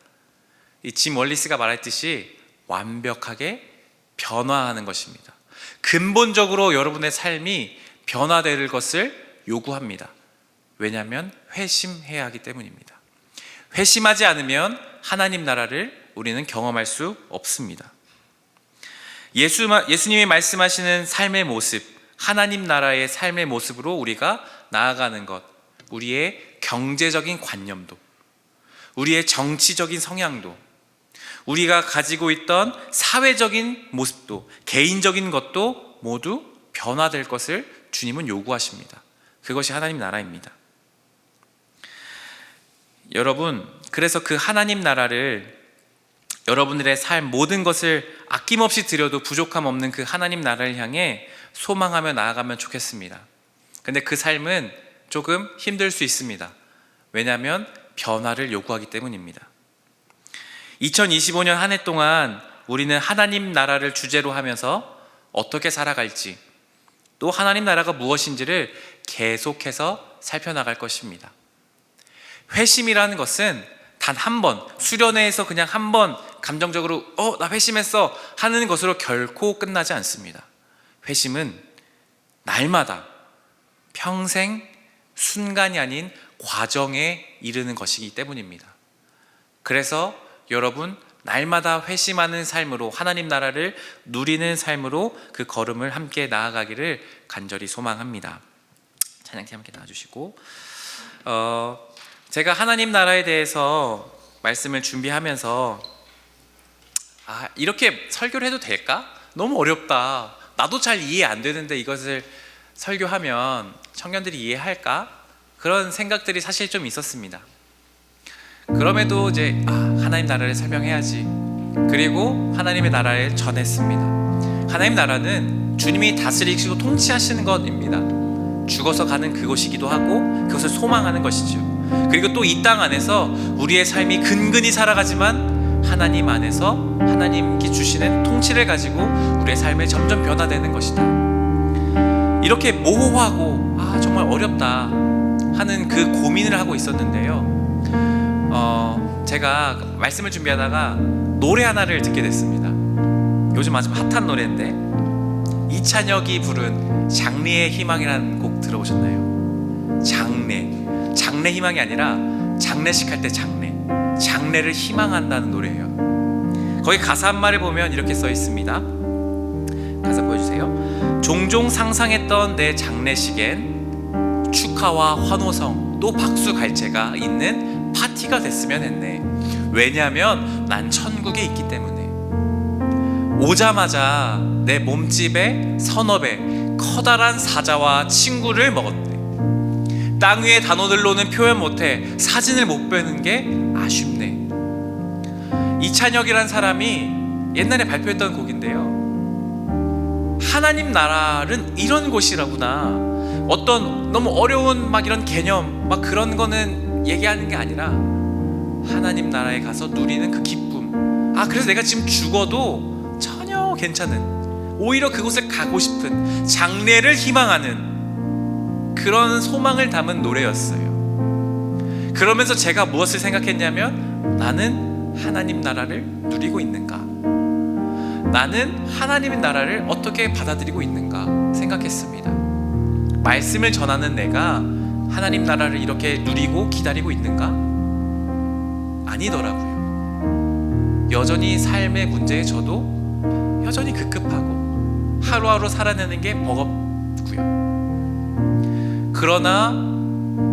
C: 이 짐 월리스가 말했듯이 완벽하게 변화하는 것입니다. 근본적으로 여러분의 삶이 변화될 것을 요구합니다. 왜냐하면 회심해야 하기 때문입니다. 회심하지 않으면 하나님 나라를 우리는 경험할 수 없습니다. 예수님이 말씀하시는 삶의 모습, 하나님 나라의 삶의 모습으로 우리가 나아가는 것, 우리의 경제적인 관념도, 우리의 정치적인 성향도, 우리가 가지고 있던 사회적인 모습도, 개인적인 것도 모두 변화될 것을 주님은 요구하십니다. 그것이 하나님 나라입니다. 여러분, 그래서 그 하나님 나라를, 여러분들의 삶 모든 것을 아낌없이 드려도 부족함 없는 그 하나님 나라를 향해 소망하며 나아가면 좋겠습니다. 근데 그 삶은 조금 힘들 수 있습니다. 왜냐하면 변화를 요구하기 때문입니다. 2025년 한 해 동안 우리는 하나님 나라를 주제로 하면서 어떻게 살아갈지, 또 하나님 나라가 무엇인지를 계속해서 살펴나갈 것입니다. 회심이라는 것은 단 한 번, 수련회에서 그냥 한 번 감정적으로 나 회심했어 하는 것으로 결코 끝나지 않습니다. 회심은 날마다 평생 순간이 아닌 과정에 이르는 것이기 때문입니다. 그래서 여러분, 날마다 회심하는 삶으로, 하나님 나라를 누리는 삶으로 그 걸음을 함께 나아가기를 간절히 소망합니다. 찬양팀 함께 나와주시고, 제가 하나님 나라에 대해서 말씀을 준비하면서 이렇게 설교를 해도 될까? 너무 어렵다. 나도 잘 이해 안 되는데 이것을 설교하면 청년들이 이해할까? 그런 생각들이 사실 좀 있었습니다. 그럼에도 이제 하나님 나라를 설명해야지. 그리고 하나님의 나라를 전했습니다. 하나님 나라는 주님이 다스리시고 통치하시는 것입니다. 죽어서 가는 그곳이기도 하고 그것을 소망하는 것이죠. 그리고 또 이 땅 안에서 우리의 삶이 근근히 살아가지만 하나님 안에서 하나님께 주시는 통치를 가지고 우리의 삶이 점점 변화되는 것이다. 이렇게 모호하고 정말 어렵다 하는 그 고민을 하고 있었는데요. 제가 말씀을 준비하다가 노래 하나를 듣게 됐습니다. 요즘 아주 핫한 노래인데 이찬혁이 부른 장래의 희망이라는 곡 들어보셨나요? 장래 희망이 아니라 장례식 할 때 장래를 희망한다는 노래예요. 거기 가사 한 말을 보면 이렇게 써 있습니다. 가사 보여주세요. 종종 상상했던 내 장례식엔 축하와 환호성 또 박수갈채가 있는 파티가 됐으면 했네. 왜냐하면 난 천국에 있기 때문에. 오자마자 내 몸집에 서너 배 커다란 사자와 친구를 먹었대. 땅 위의 단어들로는 표현 못해 사진을 못 빼는 게 아쉽네. 이찬혁이란 사람이 옛날에 발표했던 곡인데요. 하나님 나라는 이런 곳이라구나. 어떤 너무 어려운 이런 개념 그런 거는 얘기하는 게 아니라 하나님 나라에 가서 누리는 그 기쁨. 그래서 내가 지금 죽어도 전혀 괜찮은, 오히려 그곳에 가고 싶은, 장래를 희망하는 그런 소망을 담은 노래였어요. 그러면서 제가 무엇을 생각했냐면, 나는 하나님 나라를 누리고 있는가? 나는 하나님의 나라를 어떻게 받아들이고 있는가 생각했습니다. 말씀을 전하는 내가 하나님 나라를 이렇게 누리고 기다리고 있는가? 아니더라고요. 여전히 삶의 문제에 저도 여전히 급급하고 하루하루 살아내는 게 버겁고요. 그러나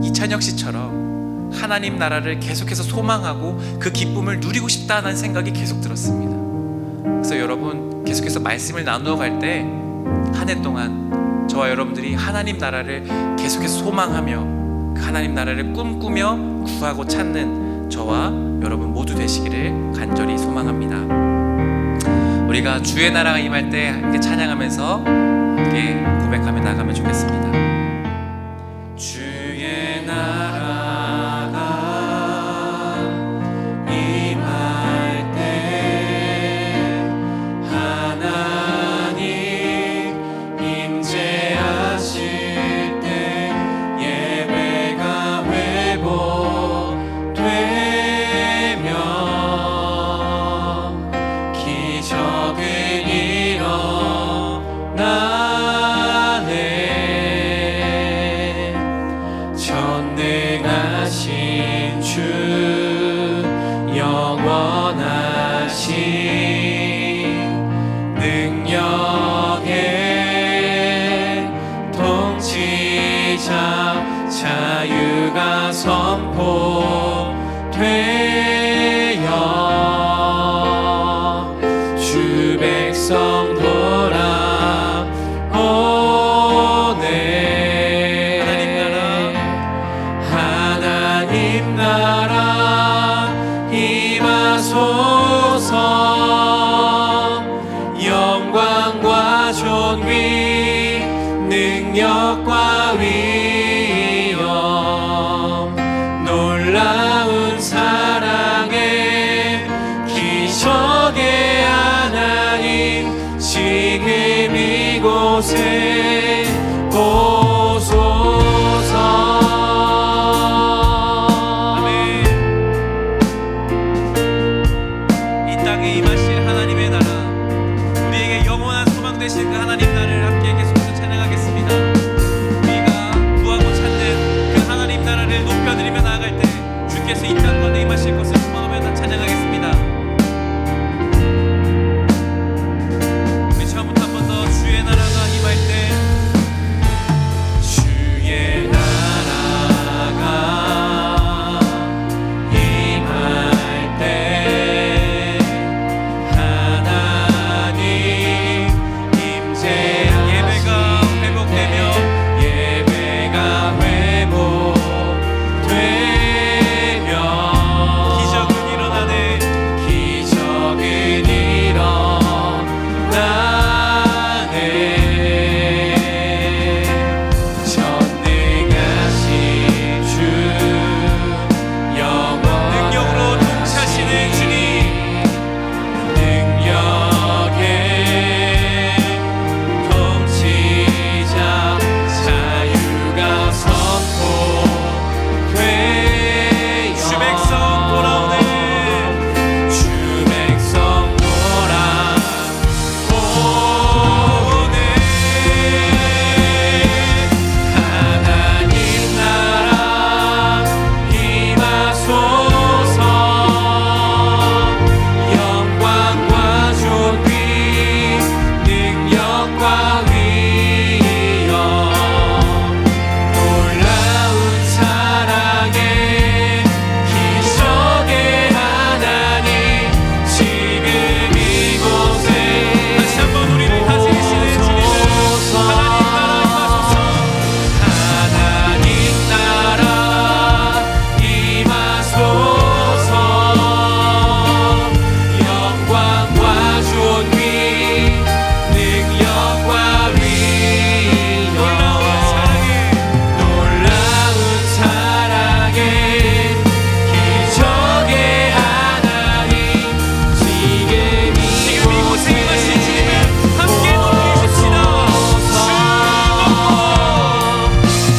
C: 이찬혁 씨처럼 하나님 나라를 계속해서 소망하고 그 기쁨을 누리고 싶다는 생각이 계속 들었습니다. 그래서 여러분, 계속해서 말씀을 나누어 갈 때 한 해 동안 저와 여러분들이 하나님 나라를 계속해서 소망하며 그 하나님 나라를 꿈꾸며 구하고 찾는 저와 여러분 모두 되시기를 간절히 소망합니다. 우리가 주의 나라가 임할 때 함께 찬양하면서 함께 고백하며 나가면 좋겠습니다. 주의 나라가 임할 때 하나님 임재하실 때 예배가 회복되며 기적을 일어나네. 전능하신 주 영원하신 능력의 통치자 자유가 선포되어 주 백성 돌아오네. 하나님 나라 임하소서. 영광과 존귀 능력과 위엄
A: 이곳에 오소서.
C: 아멘. 이 땅에 임하실 하나님의 나라, 우리에게 영원한 소망 되신 그 하나님 나라를 함께 계속해서 찬양하겠습니다. 우리가 구하고 찾는 그 하나님 나라를 높여드리며 나아갈 때 주께서 이 땅 가운데 임하실 것을 소망하며 다 찬양하겠습니다. 우리 처음부터 한 번 더 주의 나라가 임할 때, 주의 나라가 임할 때 하나님 임재 예배가 회복되며 기적은 일어나네. 전능하신 주 영원 능력으로 통치하시는 주님, 능력의 통치자, 자유가 선포되어 주 백성 돌아오네. 주 백성 돌아오네. 하나님 나라 임하소서. 영광과 존귀, 능력과 위엄, 놀라운 사랑의 기적의 하나님, 지금 이곳에 다시 한번 우리를 다스리시는 주님을 하나님 나라 임하소서. 영광과 존귀, 능력과 위엄, 놀라운 사랑의 기적의 하나님, 지금 이곳에 임하신 주님을 함께 높이십시다.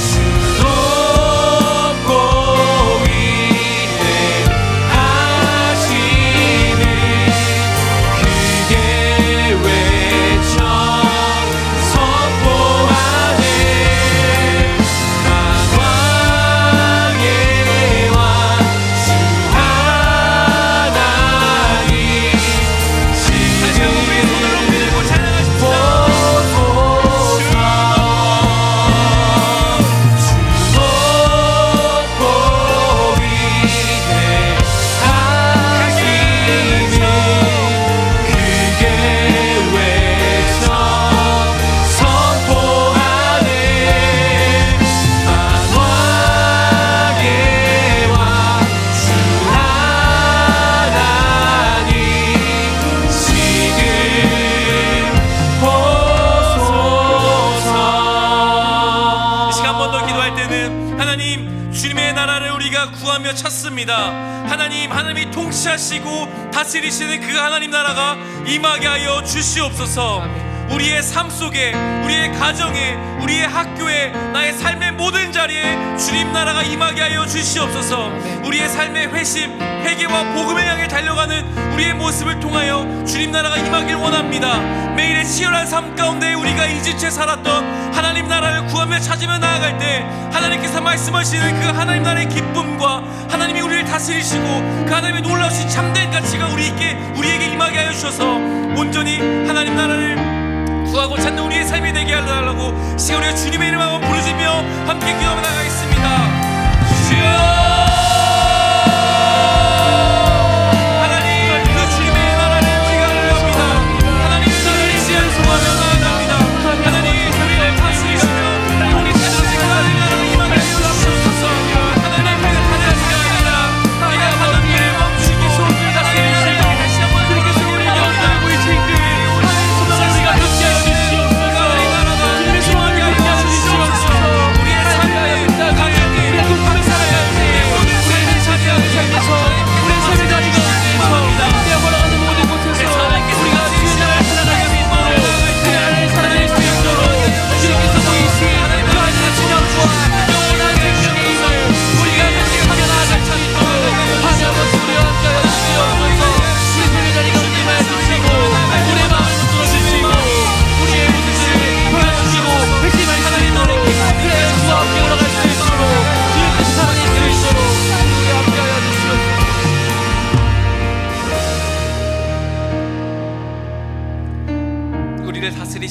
C: 주 높고 위대하시니 크게 외쳐 선포하네. 만왕의 왕 주 하나님, 지금 우리의 손을 높이고 찬양하십시다. 주 높고 위대하시니 크게 외쳐 선포하네. 만왕의 왕 주 하나님, 지금 보소서. 이 시간 한 번 더 기도할 때는 하나님, 주님의 나라를 우리가 구하며 찾습니다. 하나님이 통치하시고 다스리시는 그 하나님 나라가 임하게 하여 주시옵소서. 우리의 삶 속에, 우리의 가정에, 우리의 학교에, 나의 삶의 모든 자리에 주님 나라가 임하게 하여 주시옵소서. 우리의 삶의 회심, 회개와 복음을 향해 달려가는 우리의 모습을 통하여 주님 나라가 임하길 원합니다. 매일의 치열한 삶 가운데 우리가 일지체 살았던 하나님 나라를 구하며 찾으며 나아갈 때 하나님께서 말씀하시는 그 하나님 나라의 기쁨과 하나님이 우리를 다스리시고 그 하나님의 놀라우신 참된 가치가 우리에게 임하게 하여 주셔서 온전히 하나님 나라를 구하고 찾는 우리의 삶이 되게 하려고 시간 우리가 주님의 이름 한번 부르시며 함께 기도하며 나가겠습니다. 주여,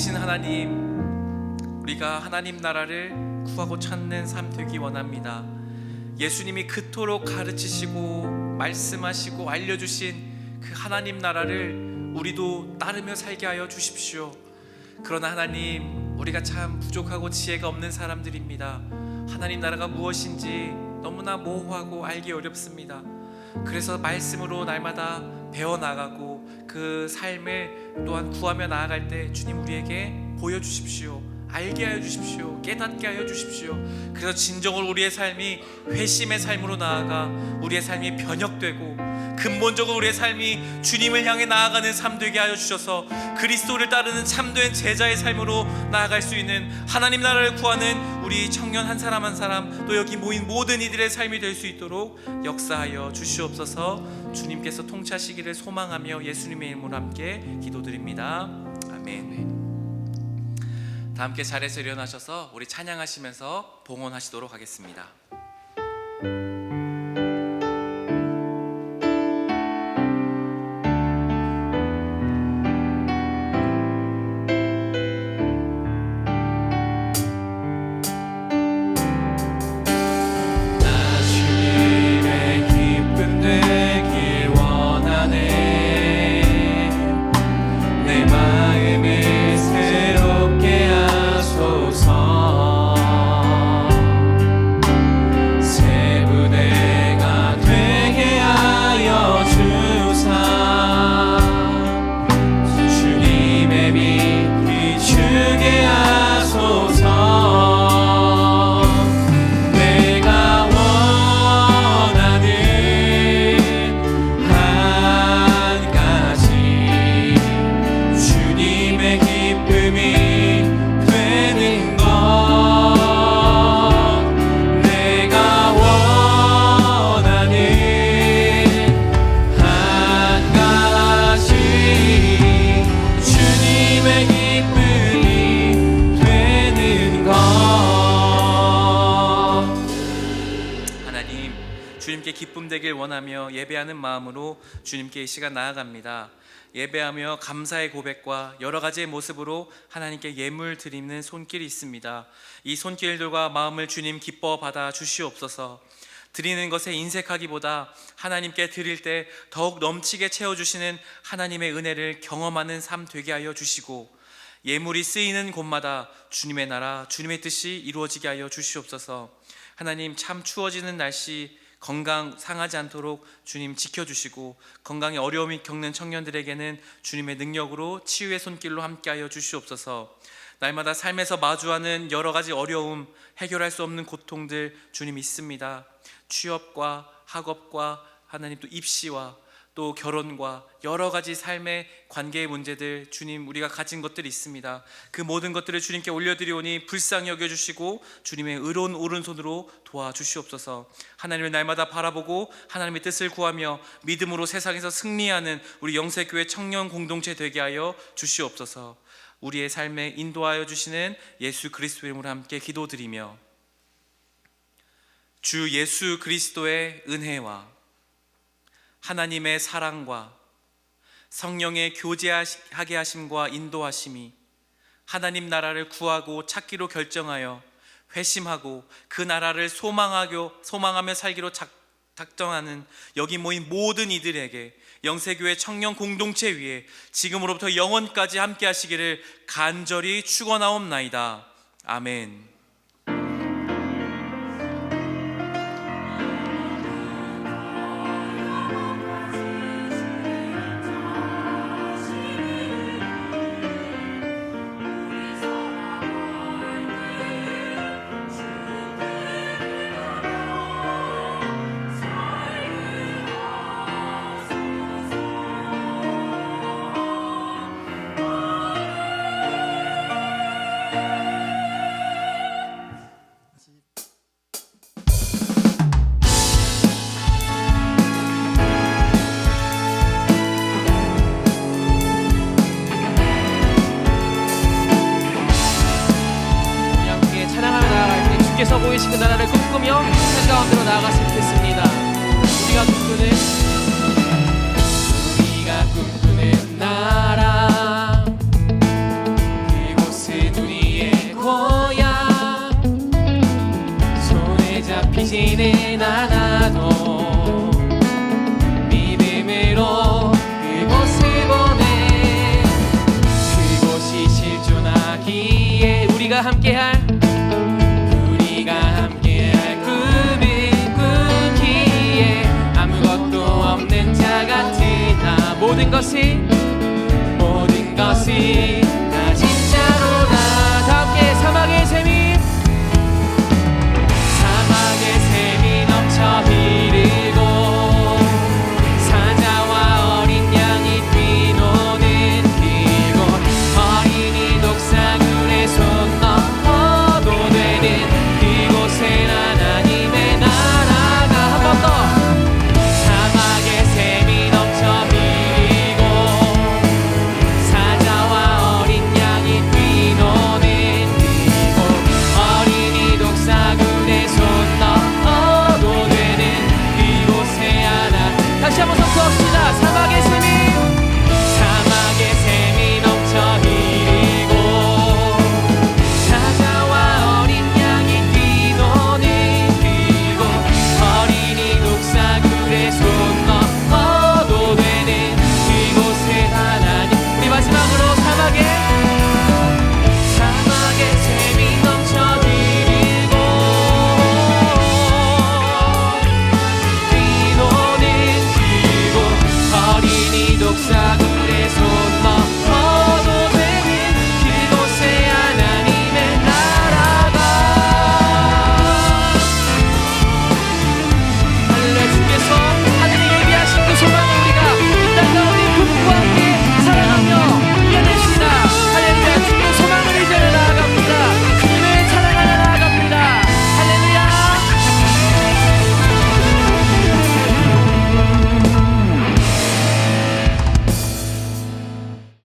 C: 되신 하나님, 우리가 하나님 나라를 구하고 찾는 삶 되기 원합니다. 예수님이 그토록 가르치시고 말씀하시고 알려주신 그 하나님 나라를 우리도 따르며 살게 하여 주십시오. 그러나 하나님, 우리가 참 부족하고 지혜가 없는 사람들입니다. 하나님 나라가 무엇인지 너무나 모호하고 알기 어렵습니다. 그래서 말씀으로 날마다 배워나가고 그 삶을 또한 구하며 나아갈 때 주님 우리에게 보여주십시오. 알게 하여 주십시오. 깨닫게 하여 주십시오. 그래서 진정으로 우리의 삶이 회심의 삶으로 나아가 우리의 삶이 변혁되고 근본적으로 우리의 삶이 주님을 향해 나아가는 삶 되게 하여 주셔서 그리스도를 따르는 참된 제자의 삶으로 나아갈 수 있는 하나님 나라를 구하는 우리 청년 한 사람 한 사람, 또 여기 모인 모든 이들의 삶이 될 수 있도록 역사하여 주시옵소서. 주님께서 통치하시기를 소망하며 예수님의 이름으로 함께 기도드립니다. 아멘. 다 함께 자리에서 일어나셔서 우리 찬양하시면서 봉헌하시도록 하겠습니다. 기쁨 되길 원하며 예배하는 마음으로 주님께 이 시간 나아갑니다. 예배하며 감사의 고백과 여러 가지의 모습으로 하나님께 예물 드리는 손길이 있습니다. 이 손길들과 마음을 주님 기뻐 받아 주시옵소서. 드리는 것에 인색하기보다 하나님께 드릴 때 더욱 넘치게 채워주시는 하나님의 은혜를 경험하는 삶 되게 하여 주시고, 예물이 쓰이는 곳마다 주님의 나라, 주님의 뜻이 이루어지게 하여 주시옵소서. 하나님, 참 추워지는 날씨 건강 상하지 않도록 주님 지켜주시고, 건강에 어려움이 겪는 청년들에게는 주님의 능력으로 치유의 손길로 함께하여 주시옵소서. 날마다 삶에서 마주하는 여러 가지 어려움, 해결할 수 없는 고통들 주님 있습니다. 취업과 학업과 하나님 또 입시와 또 결혼과 여러 가지 삶의 관계의 문제들, 주님 우리가 가진 것들이 있습니다. 그 모든 것들을 주님께 올려드리오니 불쌍히 여겨주시고 주님의 의로운 오른손으로 도와주시옵소서. 하나님을 날마다 바라보고 하나님의 뜻을 구하며 믿음으로 세상에서 승리하는 우리 영세교회 청년 공동체 되게 하여 주시옵소서. 우리의 삶에 인도하여 주시는 예수 그리스도 이름으로 함께 기도드리며, 주 예수 그리스도의 은혜와 하나님의 사랑과 성령의 교제하게 하심과 인도하심이 하나님 나라를 구하고 찾기로 결정하여 회심하고 그 나라를 소망하며 살기로 작정하는 여기 모인 모든 이들에게 영세교회 청년 공동체 위에 지금으로부터 영원까지 함께 하시기를 간절히 축원하옵나이다. 아멘.
A: 주께서 보이신 그 나라를 꿈꾸며 한 가운데로 나아갔으면 좋겠습니다. 우리가 꿈꾸는 나라, 그곳 잡히지는 않아도 믿음으로 그곳을 보내. 그곳이 실존하기에 우리가 함께할